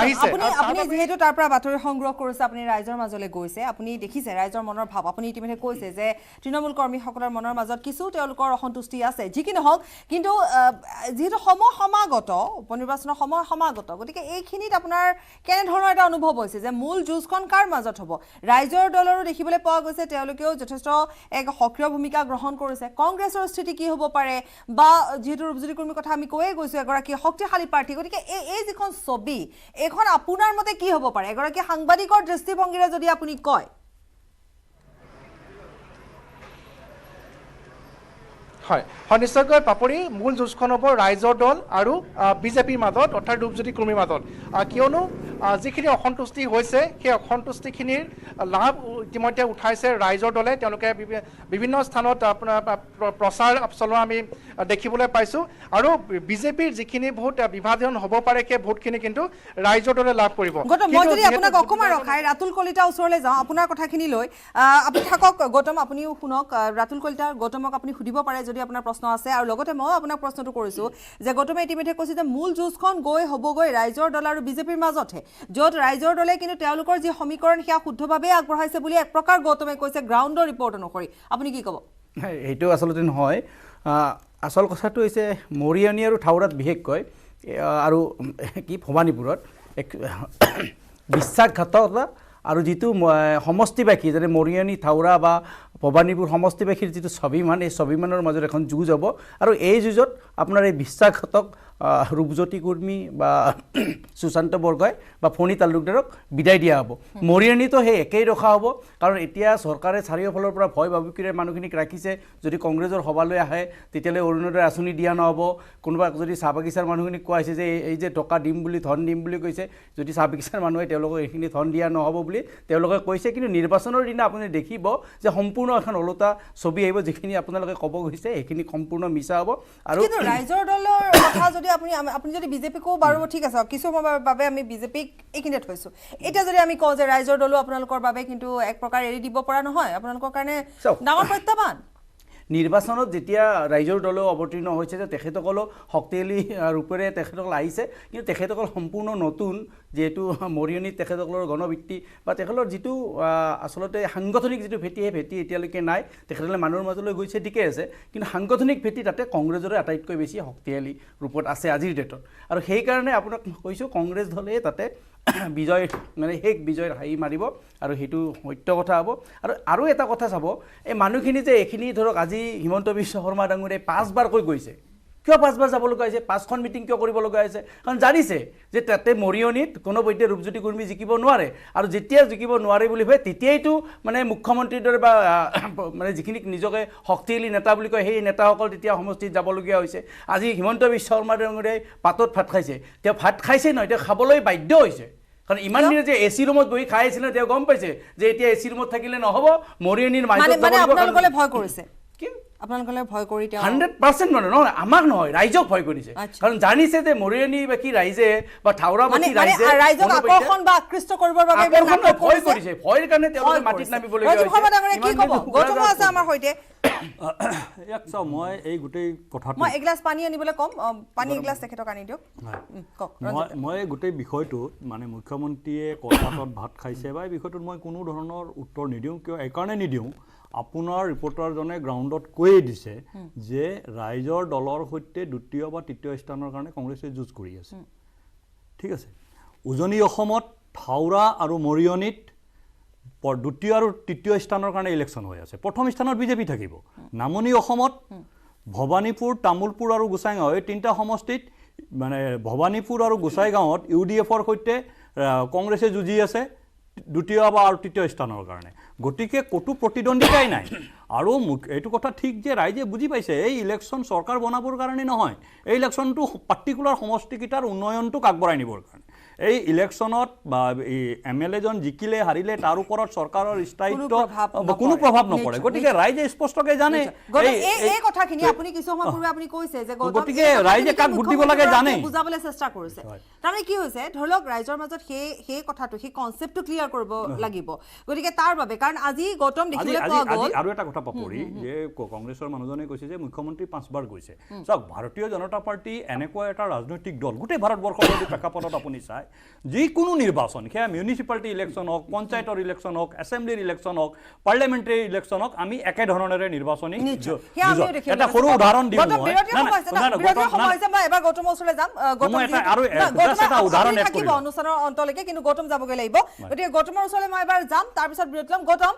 আহিছে আপুনি যেহেতু তাৰ পৰা বাতৰি সংগ্ৰহ কৰিছে আপুনি ৰাইজৰ মাজলৈ গৈছে আপুনি দেখিছে ৰাইজৰ মনৰ ভাৱ আপুনি ইতিমধ্যে কৈছে যে তৃণমূল কৰ্মীসকলৰ মনৰ মাজত কিছু তেওঁলোকৰ অসন্তুষ্টি আছে যি কি নহওক কিন্তু যিহেতু সময় সমাগত উপনিৰ্বাচনৰ সময় সমাগত গতিকে এইখিনিত আপোনাৰ কেনেধৰণৰ এটা অনুভৱ হৈছে যে মূল যুঁজখন কাৰ মাজত হ'ব ৰাইজৰ দলৰো দেখিবলৈ পোৱা গৈছে তেওঁলোকেও যথেষ্ট এক সক্ৰিয় ভূমিকা গ্ৰহণ কৰিছে কংগ্ৰেছৰ স্থিতি কি হ'ব পাৰে বা যেহেতু ৰূপজ্যোতি কুৰ্মীৰ কথা আমি কৈয়ে গৈছোঁ এগৰাকী শক্তিশালী প্ৰাৰ্থী গতিকে এই যিখন ছবি এইখন আপোনাৰ মতে কি হ'ব পাৰে এগৰাকী সাংবাদিকৰ দৃষ্টিভংগীৰে যদি আপুনি কয় হয় হয় নিশ্চয়কৈ পাপৰি মূল যুঁজখন হ'ব ৰাইজৰ দল আৰু বিজেপিৰ মাজত অৰ্থাৎ ৰূপজ্যোতি কুৰ্মীৰ মাজত কিয়নো যিখিনি অসন্তুষ্টি হৈছে সেই অসন্তুষ্টিখিনিৰ লাভ ইতিমধ্যে উঠাইছে ৰাইজৰ দলে তেওঁলোকে বিভিন্ন স্থানত আপোনাৰ প্ৰচাৰ চলোৱা আমি দেখিবলৈ পাইছোঁ আৰু বিজেপিৰ যিখিনি ভোট বিভাজন হ'ব পাৰে সেই ভোটখিনি কিন্তু ৰাইজৰ দলে লাভ কৰিব মই যদি আপোনাক অকণমান ৰখাই ৰাতুল কলিতা ওচৰলৈ যাওঁ আপোনাৰ কথাখিনি লৈ আপুনি থাকক গৌতম আপুনিও শুনক ৰাতুল কলিতা গৌতমক আপুনি সুধিব পাৰে যদি আপোনাৰ প্ৰশ্ন আছে আৰু লগতে মই আপোনাক প্ৰশ্নটো কৰিছোঁ যে গৌতমে ইতিমধ্যে কৈছে যে মূল যুঁজখন হ'বগৈ ৰাইজৰ দল আৰু বিজেপিৰ মাজতহে য'ত ৰাইজৰ দলে কিন্তু তেওঁলোকৰ যি সমীকৰণ সেয়া শুদ্ধভাৱে আগবঢ়াইছে বুলি এক প্ৰকাৰ গৌতমে কৈছে গ্ৰাউণ্ডৰ ৰিপৰ্ট অনুসৰি আপুনি কি ক'ব এইটো আচলতে নহয় আচল কথাটো হৈছে মৰিয়নী আৰু থাউৰাত বিশেষকৈ আৰু কি ভৱানীপুৰত এক বিশ্বাসঘাতকতা আৰু যিটো সমষ্টিবাসী যেনে মৰিয়নী থাউৰা বা ভৱানীপুৰ সমষ্টিবাসীৰ যিটো স্বাভিমান এই স্বাভিমানৰ মাজত এখন যুঁজ হ'ব আৰু এই যুঁজত আপোনাৰ এই বিশ্বাসঘাতক ৰূপজ্যোতি কুৰ্মী বা সুশান্ত বৰগোহাঁই বা ফণী তালুকদাৰক বিদায় দিয়া হ'ব মৰিয়নীতো সেই একেই ৰখা হ'ব কাৰণ এতিয়া চৰকাৰে চাৰিওফালৰ পৰা ভয় ভাবুকিৰে মানুহখিনিক ৰাখিছে যদি কংগ্ৰেছৰ সভালৈ আহে তেতিয়ালৈ অৰুণোদয় আঁচনি দিয়া নহ'ব কোনোবা যদি চাহ বাগিচাৰ মানুহখিনিক কোৱা হৈছে যে এই যে টকা দিম বুলি ধন দিম বুলি কৈছে যদি চাহ বাগিচাৰ মানুহে তেওঁলোকক এইখিনি ধন দিয়া নহ'ব বুলি তেওঁলোকে কৈছে কিন্তু নিৰ্বাচনৰ দিনা আপুনি দেখিব যে সম্পূৰ্ণ এখন ওলোটা ছবি আহিব যিখিনি আপোনালোকে ক'ব গৈছে সেইখিনি সম্পূৰ্ণ মিছা হ'ব আৰু ৰাইজৰ দলৰ কথা যদি আপুনি যদি বিজেপিকো বাৰু ঠিক আছে কিছু সময়ৰ বাবে আমি বিজেপিক এইখিনিতে থৈছোঁ এতিয়া যদি আমি কওঁ যে ৰাইজৰ দলো আপোনালোকৰ বাবে কিন্তু এক প্ৰকাৰ এৰি দিব পৰা নহয় আপোনালোকৰ কাৰণে ডাঙৰ প্ৰত্যাহ্বান নিৰ্বাচনত যেতিয়া ৰাইজৰ দলেও অৱতীৰ্ণ হৈছে যে তেখেতসকলো শক্তিশালী ৰূপেৰে তেখেতসকল আহিছে কিন্তু তেখেতসকল সম্পূৰ্ণ নতুন যিহেতু মৰিয়নীত তেখেতসকলৰ গণভিত্তি বা তেখেতৰ যিটো আচলতে সাংগঠনিক যিটো ভেটি সেই ভেটি এতিয়ালৈকে নাই তেখেতসকলে মানুহৰ মাজলৈ গৈছে ঠিকে আছে কিন্তু সাংগঠনিক ভেটি তাতে কংগ্ৰেছৰে আটাইতকৈ বেছি শক্তিশালী ৰূপত আছে আজিৰ ডেটত আৰু সেইকাৰণে আপোনাক কৈছোঁ কংগ্ৰেছ দলে তাতে বিজয় মানে শেষ বিজয়ৰ হাঁহি মাৰিব আৰু সেইটো সত্য কথা হ'ব আৰু এটা কথা চাব এই মানুহখিনি যে এইখিনি ধৰক আজি হিমন্ত বিশ্ব শৰ্মা ডাঙৰীয়াই 5বাৰ কৈ গৈছে কিয় 5বাৰ যাব লগা হৈছে 5খন মিটিং কিয় কৰিব লগা হৈছে কাৰণ জানিছে যে তাতে মৰিয়নিত কোনো বৈদ্য ৰূপজ্যোতি কুৰ্মী জিকিব নোৱাৰে আৰু যেতিয়া জিকিব নোৱাৰে বুলি ভাবে তেতিয়াইতো মানে মুখ্যমন্ত্ৰীৰ দৰে বা মানে যিখিনি নিজকে শক্তিশালী নেতা বুলি কয় সেই নেতাসকল তেতিয়া সমষ্টিত যাবলগীয়া হৈছে আজি হিমন্ত বিশ্ব শৰ্মা ডাঙৰীয়াই পাতত ভাত খাইছে তেওঁ ভাত খাইছে নহয় তেওঁ খাবলৈ বাধ্য হৈছে কাৰণ ইমান দিনে যে এচি ৰুমত বহি খাই আছিল তেওঁ গম পাইছে যে এতিয়া এচি ৰুমত থাকিলে নহব মৰিয়নিৰ মাজত মানে আপোনালোকলে ভয় কৰিছে আপোনালোকলে ভয় কৰি তেওঁ 100% মানে নহয় আমাক নহয় ৰাইজক ভয় কৰিছে কাৰণ জানিছে যে মৰিয়নিবাসী ৰাইজে বা থাউৰাবাসী ৰাইজে ৰাইজক আকৰ্ষণ বা আকৃষ্ট কৰিবৰ বাবে ভয় কৰিছে ভয়ৰ কাৰণে তেওঁলোকে মাটিত নামিবলগীয়া হৈছে কি ক'ব গৌতম আছে আমাৰ সৈতে এক চাও মই এই গোটেই কথাটো মই এগিলাস পানী আনিবলৈ কম পানী এগিলাস তেখেতক আনি দিয়ক মই গোটেই বিষয়টোত মানে মুখ্যমন্ত্ৰীয়ে কলকাতাত ভাত খাইছে বা এই বিষয়টোত মই কোনো ধৰণৰ উত্তৰ নিদিওঁ কিয় এইকাৰণে নিদিওঁ আপোনাৰ ৰিপৰ্টাৰজনে গ্ৰাউণ্ডত কৈয়ে দিছে যে ৰাইজৰ দলৰ সৈতে দ্বিতীয় বা তৃতীয় স্থানৰ কাৰণে কংগ্ৰেছে যুঁজ কৰি আছে ঠিক আছে উজনি অসমত থাউৰা আৰু মৰিয়নিত দ্বিতীয় আৰু তৃতীয় স্থানৰ কাৰণে ইলেকশ্যন হৈ আছে প্ৰথম স্থানত বিজেপি থাকিব নামনি অসমত ভবানীপুৰ তামুলপুৰ আৰু গোসাইগাঁও এই তিনিটা সমষ্টিত মানে ভবানীপুৰ আৰু গোসাইগাঁৱত UDFৰ সৈতে কংগ্ৰেছে যুঁজি আছে দ্বিতীয় বা আৰু তৃতীয় স্থানৰ কাৰণে গতিকে কতো প্ৰতিদ্বন্দ্বিতাই নাই আৰু এইটো কথা ঠিক যে ৰাইজে বুজি পাইছে এই ইলেকশ্যন চৰকাৰ বনাবৰ কাৰণে নহয় এই ইলেকশ্যনটো পাৰ্টিকুলাৰ সমষ্টিকেইটাৰ উন্নয়নটোক আগবঢ়াই নিবৰ কাৰণে এই ইলেকশ্যনত বা এই MLA জন জিকিলে হাৰিলে তাৰ ওপৰত চৰকাৰৰ স্থায়িত্ব কোনো প্ৰভাৱ নপৰে গতিকে ৰাইজে স্পষ্টকৈ জানে এই কথাখিনি আপুনি কিছু সময় পূৰ্বে আপুনি কৈছে যে গতিকে ৰাইজে কাক ভোট দিব লাগে জানে বুজাবলৈ চেষ্টা কৰিছে তাৰমানে কি হৈছে ধৰি লওক ৰাইজৰ মাজত সেই কথাটো সেই কনচেপ্টটো ক্লিয়াৰ কৰিব লাগিব গতিকে তাৰ বাবে কাৰণ আজি গৌতম দেখিবলৈ পোৱা গ'ল আৰু এটা কথা পাপৰি যে কংগ্ৰেছৰ মানুহজনে কৈছে যে মুখ্যমন্ত্ৰী 5বাৰ গৈছে চাওক ভাৰতীয় জনতা পাৰ্টি এনেকুৱা এটা ৰাজনৈতিক দল গোটেই ভাৰতবৰ্ষৰ প্ৰেক্ষাপটত আপুনি চাই যিকোনো নিৰ্বাচন সেয়া মিউনিচিপালিটি ইলেকশ্যন হওক পঞ্চায়তৰ ইলেকশ্যন হওক এছেম্বলিৰ ইলেকশ্যন হওক পাৰ্লিয়ামেণ্টাৰী ইলেকশ্যন হওক আমি একেধৰণেৰে নিৰ্বাচনী এটা সৰু উদাহৰণ দিওঁ এবাৰ গৌতমৰ ওচৰলৈ যাম অনুষ্ঠানৰ অন্তলৈকে কিন্তু গৌতম যাবগৈ লাগিব গতিকে গৌতমৰ ওচৰলৈ মই এবাৰ যাম তাৰপিছত বিৰতি ল'ম গৌতম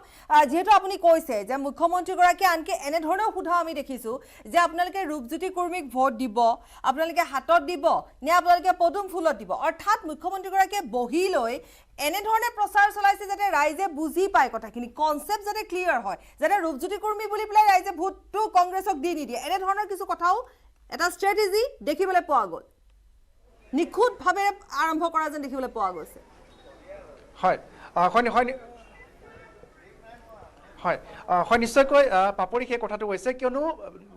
যিহেতু আপুনি কৈছে যে মুখ্যমন্ত্ৰীগৰাকীয়ে আনকি এনেধৰণেও সোধা আমি দেখিছোঁ যে আপোনালোকে ৰূপজ্যোতি কুৰ্মীক ভোট দিব আপোনালোকে হাতত দিব নে আপোনালোকে পদুম ফুলত দিব অৰ্থাৎ মুখ্যমন্ত্ৰীগৰাকীয়ে বহি লৈ এনেধৰণে প্ৰচাৰ চলাইছে যাতে ৰাইজে বুজি পায় কথাখিনি কনচেপ্ট যাতে ক্লিয়াৰ হয় যাতে ৰূপজ্যোতি কুৰ্মী বুলি পেলাই ৰাইজে ভোটটো কংগ্ৰেছক দি নিদিয়ে এনেধৰণৰ কিছু কথাও এটা ষ্ট্ৰেটেজি দেখিবলৈ পোৱা গ'ল নিখুঁতভাৱে আৰম্ভ কৰা যেন দেখিবলৈ পোৱা গৈছে হয় হয় নিশ্চয়কৈ পাপৰি সেই কথাটো হৈছে কিয়নো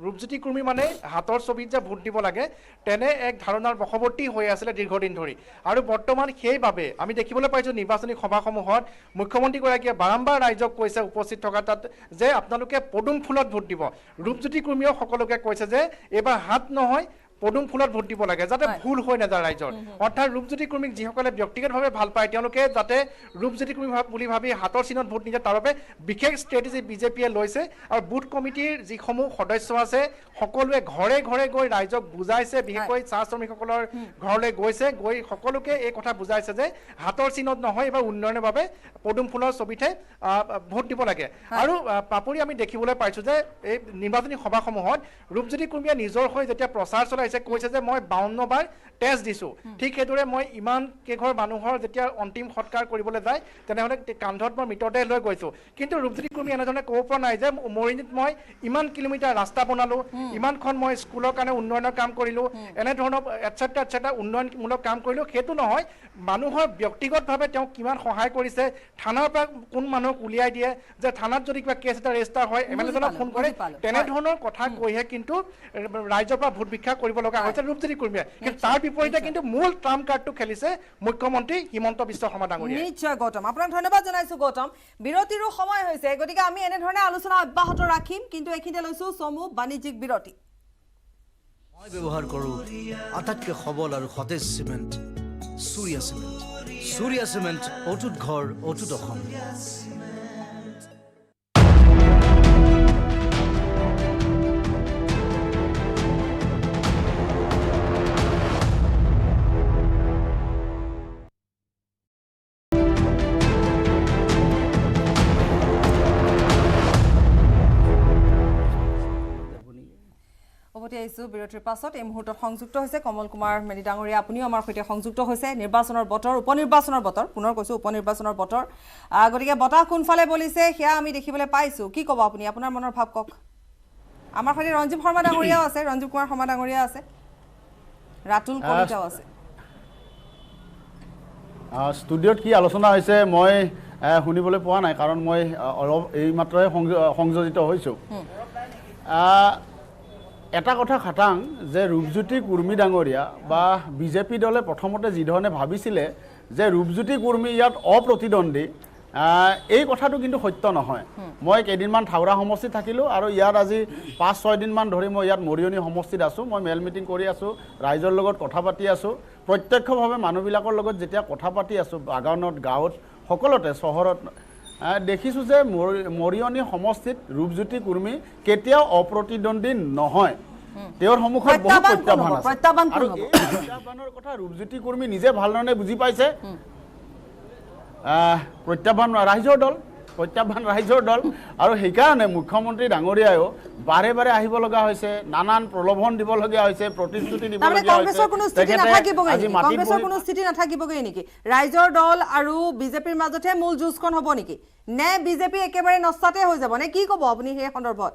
ৰূপজ্যোতি কুৰ্মী মানে হাতৰ ছবিত যে ভোট দিব লাগে তেনে এক ধাৰণাৰ বশৱৰ্তী হৈ আছিলে দীৰ্ঘদিন ধৰি আৰু বৰ্তমান সেইবাবে আমি দেখিবলৈ পাইছোঁ নিৰ্বাচনী সভাসমূহত মুখ্যমন্ত্ৰীগৰাকীয়ে বাৰম্বাৰ ৰাইজক কৈছে উপস্থিত থকা তাত যে আপোনালোকে পদুম ফুলত ভোট দিব ৰূপজ্যোতি কুৰ্মীয়েও সকলোকে কৈছে যে এইবাৰ হাত নহয় পদুম ফুলত ভোট দিব লাগে যাতে ভুল হৈ নাযায় ৰাইজৰ অৰ্থাৎ ৰূপজ্যোতি কুৰ্মীক যিসকলে ব্যক্তিগতভাৱে ভাল পায় তেওঁলোকে যাতে ৰূপজ্যোতি কুৰ্মী বুলি ভাবি হাতৰ চিনত ভোট নিদিয়ে তাৰ বাবে বিশেষ ষ্ট্ৰেটেজি বিজেপিয়ে লৈছে আৰু বুথ কমিটিৰ যিসমূহ সদস্য আছে সকলোৱে ঘৰে ঘৰে গৈ ৰাইজক বুজাইছে বিশেষকৈ চাহ শ্ৰমিকসকলৰ ঘৰলৈ গৈছে গৈ সকলোকে এই কথা বুজাইছে যে হাতৰ চিনত নহয় এইবাৰ উন্নয়নৰ বাবে পদুম ফুলৰ ছবিতহে ভোট দিব লাগে আৰু পাপৰি আমি দেখিবলৈ পাইছোঁ যে এই নিৰ্বাচনী সভাসমূহত ৰূপজ্যোতি কুৰ্মীয়ে নিজৰ হৈ যেতিয়া প্ৰচাৰ চলাই কৈছে যে মই 52বাৰ টেষ্ট দিছোঁ ঠিক সেইদৰে মই ইমান কেইঘৰ মানুহৰ যেতিয়া অন্তিম সৎকাৰ কৰিবলৈ যায় তেনেহ'লে কান্ধত মই মৃতদেহ লৈ গৈছোঁ কিন্তু ৰূপজ্যোতি কুৰ্মী এনেধৰণে ক'ব পৰা নাই যে মৰিয়নিত মই ইমান কিলোমিটাৰ ৰাস্তা বনালোঁ ইমানখন মই স্কুলৰ কাৰণে উন্নয়নৰ কাম কৰিলোঁ এনেধৰণৰ এটচেট্ৰা উন্নয়নমূলক কাম কৰিলোঁ সেইটো নহয় মানুহৰ ব্যক্তিগতভাৱে তেওঁ কিমান সহায় কৰিছে থানাৰ পৰা কোন মানুহক উলিয়াই দিয়ে যে থানাত যদি কিবা কেছ এটা ৰেজিষ্টাৰ হয় MLA-জনক ফোন কৰে তেনেধৰণৰ কথা কৈহে কিন্তু ৰাইজৰ পৰা ভোট ভিক্ষা কৰিব লগা হৈছে ৰূপজ্যোতি কুৰ্মীয়ে কিন্তু তাৰ বিপৰীতে কিন্তু মূল ট্ৰাম্প কাৰ্ডটো খেলিছে মুখ্যমন্ত্ৰী হিমন্ত বিশ্ব শৰ্মা ডাঙৰীয়া নিশ্চয় গৌতম আপোনাক ধন্যবাদ জনাইছোঁ গৌতম বিৰতিৰো সময় হৈছে গতিকে আমি এনেধৰণে আলোচনা অব্যাহত ৰাখিম কিন্তু এইখিনিতে লৈছোঁ চমু বাণিজ্যিক বিৰতি মই ব্যৱহাৰ কৰোঁ আটাইতকৈ সবল আৰু সতেজ চিমেণ্ট সূৰ্যা চিমেণ্ট অটুট ঘৰ অটুট অসম উভতি আহিছোঁ বিৰতিৰ পাছত এই মুহূৰ্তত সংযুক্ত হৈছে কমল কুমাৰ মেধি ডাঙৰীয়া আপুনিও আমাৰ সৈতে সংযুক্ত হৈছে নিৰ্বাচনৰ বতৰ উপনিৰ্বাচনৰ বতৰ পুনৰ কৈছোঁ উপনিৰ্বাচনৰ বতৰ গতিকে বতাহ কোনফালে বলিছে সেয়া আমি দেখিবলৈ পাইছোঁ কি ক'ব আপুনি আপোনাৰ মনৰ ভাৱ কওক আমাৰ সৈতে ৰঞ্জীৱ শৰ্মা ডাঙৰীয়াও আছে ৰঞ্জীৱ কুমাৰ শৰ্মা ডাঙৰীয়া আছে ৰাতুল কলিতাও আছে ষ্টুডিঅ'ত কি আলোচনা হৈছে মই শুনিবলৈ পোৱা নাই কাৰণ মই অলপ এইমাত্ৰহে সংযোজিত হৈছোঁ এটা কথা খাটাং যে ৰূপজ্যোতি কুৰ্মী ডাঙৰীয়া বা বিজেপি দলে প্ৰথমতে যিধৰণে ভাবিছিলে যে ৰূপজ্যোতি কুৰ্মী ইয়াত অপ্ৰতিদ্বন্দ্বী এই কথাটো কিন্তু সত্য নহয় মই কেইদিনমান থাউৰা সমষ্টিত থাকিলোঁ আৰু ইয়াত আজি 5-6 দিনমান ধৰি মই ইয়াত মৰিয়নি সমষ্টিত আছোঁ মই মেল মিটিং কৰি আছোঁ ৰাইজৰ লগত কথা পাতি আছোঁ প্ৰত্যক্ষভাৱে মানুহবিলাকৰ লগত যেতিয়া কথা পাতি আছোঁ বাগানত গাঁৱত সকলোতে চহৰত দেখিছোঁ যে মৰিয়নি সমষ্টিত ৰূপজ্যোতি কুৰ্মী কেতিয়াও অপ্ৰতিদ্বন্দ্বী নহয় তেওঁৰ সন্মুখত বহুত প্ৰত্যাহ্বান আছে আৰু এই প্ৰত্যাহ্বানৰ কথা ৰূপজ্যোতি কুৰ্মী নিজে ভালধৰণে বুজি পাইছে প্ৰত্যাহ্বান ৰাইজৰ দল আৰু সেইকাৰণে মুখ্যমন্ত্ৰী ডাঙৰীয়ায়ো বাৰে বাৰে আহিব লগা হৈছে নানান প্ৰলোভন দিবলগীয়া হৈছে প্ৰতিশ্ৰুতি দিবলগীয়া হৈছে কংগ্ৰেছৰ কোনো স্থিতি নাথাকিবগৈ নেকি ৰাইজৰ দল আৰু বিজেপিৰ মাজতহে মূল যুঁজখন হ'ব নেকি নে বিজেপি একেবাৰে নষ্টাতে হৈ যাব নে কি ক'ব আপুনি সেই সন্দৰ্ভত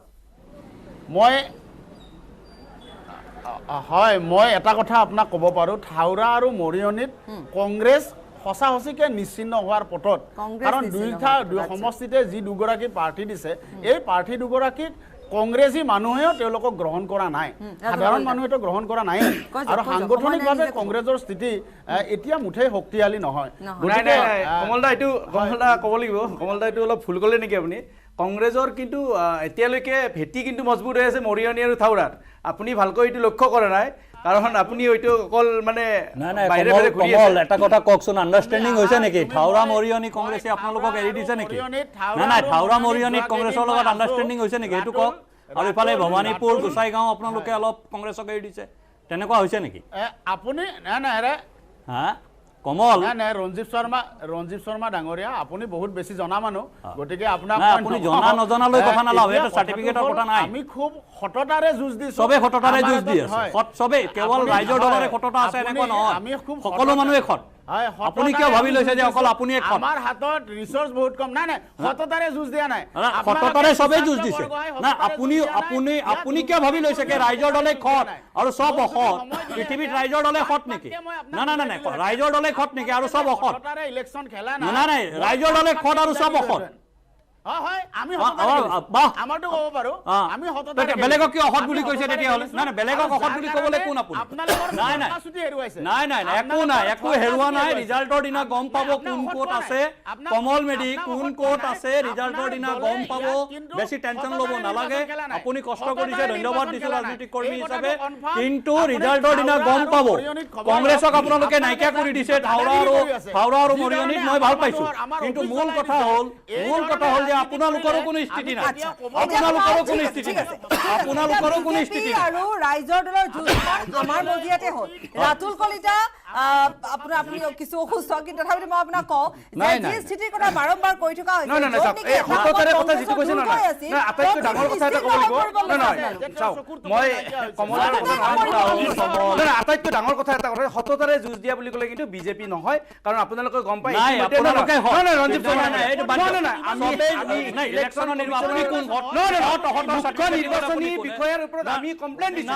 মই এটা কথা আপোনাক ক'ব পাৰোঁ থাউৰা আৰু মৰিয়নিত কংগ্ৰেছ সঁচা সঁচিকে নিশ্চিন্ন হোৱাৰ পথত কাৰণ দুইটা সমষ্টিতে যি দুগৰাকী প্ৰাৰ্থী দিছে এই প্ৰাৰ্থী দুগৰাকীক কংগ্ৰেছী মানুহেও তেওঁলোকক গ্ৰহণ কৰা নাই সাধাৰণ মানুহেতো গ্ৰহণ কৰা নাই আৰু সাংগঠনিকভাৱে কংগ্ৰেছৰ স্থিতি এতিয়া মুঠেই শক্তিশালী নহয় কমলদা ক'ব লাগিব কমলদা এইটো অলপ ভুল ক'লে নেকি আপুনি কংগ্ৰেছৰ কিন্তু এতিয়ালৈকে ভেটি কিন্তু মজবুত হৈ আছে মৰিয়নি আৰু থাউৰাত আপুনি ভালকৈ এইটো লক্ষ্য কৰা নাই কাৰণ আপুনি হয়তো অকল মানে এটা কথা কওকচোন আণ্ডাৰষ্টেণ্ডিং হৈছে নেকি থাউৰা মৰিয়নি কংগ্ৰেছে আপোনালোকক এৰি দিছে নেকি নাই থাউৰা মৰিয়নিত কংগ্ৰেছৰ লগত আণ্ডাৰষ্টেণ্ডিং হৈছে নেকি এইটো কওক আৰু ইফালে ভৱানীপুৰ গোসাইগাঁও আপোনালোকে অলপ কংগ্ৰেছক এৰি দিছে তেনেকুৱা হৈছে নেকি আপুনি হা কমল নাই ৰঞ্জীৱ শৰ্মা ডাঙৰীয়া আপুনি বহুত বেছি জনা মানুহ গতিকে আপোনাক আপুনি জনা নজনালৈ কথা নালাও এটা সাৰ্টিফিকেটৰ কথা নাই আমি খুব সততাৰে যুঁজ দিছো সবে সততাৰে যুঁজ দি আছে সবে কেৱল ৰাইজৰ দলৰে সততা আছে এনেকুৱা নহয় আমি খুব সকলো মানুহে খত আপুনি কিয় ভাবি লৈছে যে অকল আপুনি আমাৰ হাতত ৰিসোৰ্স বহুত কম নাই সততাৰে যুঁজ দিয়া নাই সততাৰে সবে যুঁজ দিছে না আপুনি কিয় ভাবি লৈছে যে ৰাইজৰ দলে খত আৰু সব অখত পৃথিৱীত ৰাইজৰ দলে খত নেকি না ৰাইজৰ দলে খত নেকি আৰু সব অখত সততাৰে ইলেকশ্যন খেলা নাই ৰাইজৰ দলে খত আৰু সব অখত আমাৰটো ক'ব পাৰো আমি সততাৰে বেলেগক কি অখত বুলি কৈছে তেতিয়া হলে না বেলেগক অখত বুলি ক'বলৈ কোন আপুনি নাই একো হেৰুৱা নাই ৰিজাল্টৰ দিনা গম পাব কোন কোট আছে কমল মেধি কোন কোট আছে ৰিজাল্টৰ দিনা গম পাব বেছি টেনচন ল'ব নালাগে আপুনি কষ্ট কৰিছে ধন্যবাদ দিছো ৰাজনৈতিক কৰ্মী হিচাপে কিন্তু ৰিজাল্টৰ দিনা গম পাব কংগ্ৰেছক আপোনালোকে নাইকিয়া কৰি দিছে থাউৰা আৰু মৰিয়নিত মই ভাল পাইছো কিন্তু মূল কথা হ'ল যে আপোনালোকৰো কোনো স্থিতি নাই আৰু ৰাইজৰ দলৰ যুঁজ আমাৰ মজিয়াতে হ'ল ৰাতুল কলিতা আপুনি কিছু অসুস্থ কিন্তু তথাপিতো মই আপোনাক কওঁ যে যি স্থিতিৰ কথা বাৰম্বাৰ কৈ থকা হৈছে সততাৰে কথা যিটো কৈছে আটাইতকৈ ডাঙৰ কথা এটা ক'ব লাগিব আটাইতকৈ ডাঙৰ কথা এটা কথা সততাৰে যুঁজ দিয়া বুলি ক'লে কিন্তু বিজেপি নহয় কাৰণ আপোনালোকে গম পায় নিৰ্বাচনী বিষয়াৰ ওপৰত আমি কমপ্লেইন দিছো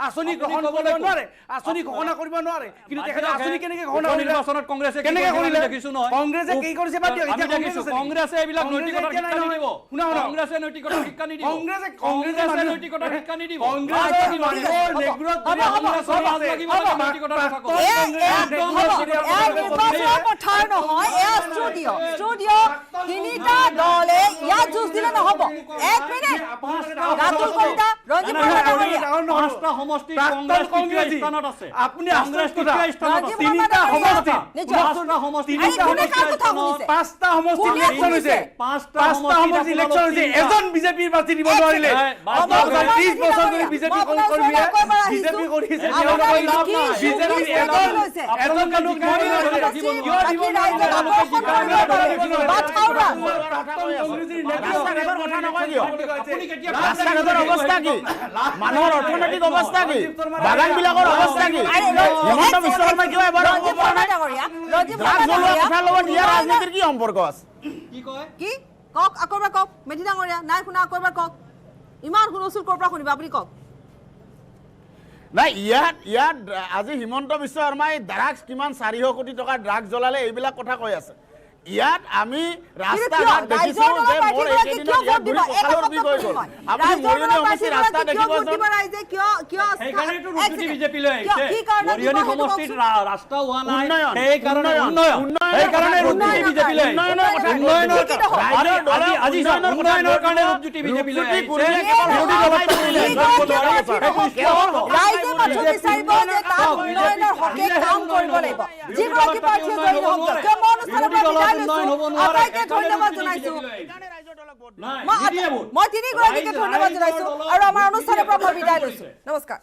আঁচনি গ্ৰহণ কৰিব নোৱাৰে আঁচনি ঘোষণা কৰিব নোৱাৰে কিন্তু তেখেতে আঁচনি কেনেকে ঘোষণা নিৰ্বাচনত কংগ্ৰেছে দেখিছো নহয় কংগ্ৰেছে কি কৰিছে কংগ্ৰেছে এইবিলাক নৈতিকতাৰ শিক্ষা নিদিব কংগ্ৰেছে নৈতিকতাৰ শিক্ষা নিদিব কংগ্ৰেছে নৈতিকতাৰ শিক্ষা নিদিব পথাৰ নহয় এয়া ষ্টুডিঅ' তিনিটা দলে ইয়াত যুঁজ দিলে নহ'ব এক মিনিট ৰাতুল কলিতা ৰঞ্জিত নাই, বৰমা নাই, ডাঙৰীয়া। পাঁচটা সমষ্টি প্ৰাক্তন কংগ্ৰেছ কংগ্ৰেছী। তৃতীয় স্থানত আছে। আপুনি কংগ্ৰেছ আচৰিত কথা। তৃতীয় স্থানত আছে। তিনিটা সমষ্টি পাঁচটা সমষ্টি আৰে কোনে কাৰ কথা শুনিছে? পাঁচটা সমষ্টি কোনে ইলেকশ্যন হৈছে শুনিছে? পাঁচটা সমষ্টি ইলেকশ্যন হৈছে এজন বিজেপিৰ প্ৰাৰ্থী দিব নোৱাৰিলে 30 বছৰ ধৰি বিজেপি কৰ্মীয়ে বিজেপি কৰিছে তেওঁলোকৰ লাভ নাই বিজেপিৰ এজন মানুহ ৰাস্তা-ঘাটৰ অৱস্থা কি মানুহৰ অৰ্থনৈতিক অৱস্থা কি বাগানবিলাকৰ অৱস্থা কি হিমন্ত বিশ্ব শৰ্মাই কিয় এবাৰ ৰঞ্জিত বৰমা ডাঙৰীয়া, ৰঞ্জিত বৰমা ডাঙৰীয়া, কথাৰ লগত ইয়াৰ ৰাজনীতিৰ কি সম্পৰ্ক আছে কি কওক আকৌ এবাৰ কওক মেধি ডাঙৰীয়া নাই শুনা আকৌ এবাৰ কওক ইমান হুলস্থুল ক'ৰ পৰা শুনিবা আপুনি কওক নাই ইয়াত আজি হিমন্ত বিশ্ব শৰ্মাই ড্ৰাগছ কিমান 400 কোটি টকাৰ ড্ৰাগছ জ্বলালে এইবিলাক কথা কৈ আছে ইয়াত আমি ৰাস্তা ঘাট দেখিছো যে মোৰ এইকেইদিনত ইয়াত ঘূৰি কঁকালৰ বিষ হৈ গ'ল আপুনি মৰিয়নি সমষ্টিৰ ৰাস্তা দেখিবচোন সেইকাৰণেতো ৰূপজ্যোতি বিজেপিলৈ আহিছে মৰিয়নি সমষ্টিত ৰাস্তা হোৱা নাই উন্নয়ন, সেইকাৰণে উন্নয়ন, সেইকাৰণে উন্নয়ন, ৰূপজ্যোতি বিজেপিলৈ আহিছে উন্নয়নৰ কথা উন্নয়নৰ কৈছে। আজি উন্নয়নৰ কাৰণে ৰূপজ্যোতি বিজেপিলৈ আহিছে বিৰোধী দলত ৰাইজে মাথো বিচাৰিব যে তাত উন্নয়নৰ হকে কাম কৰিব লাগিব যিগৰাকী প্ৰাৰ্থীয়ে জয়ী নহওক কিয় মই অনুষ্ঠানৰ পৰা বিদায় লৈছো আটাইকে ধন্যবাদ জনাইছো মই তিনিগৰাকীকে ধন্যবাদ জনাইছো আৰু আমাৰ অনুষ্ঠানৰ পৰা মই বিদায় লৈছো নমস্কাৰ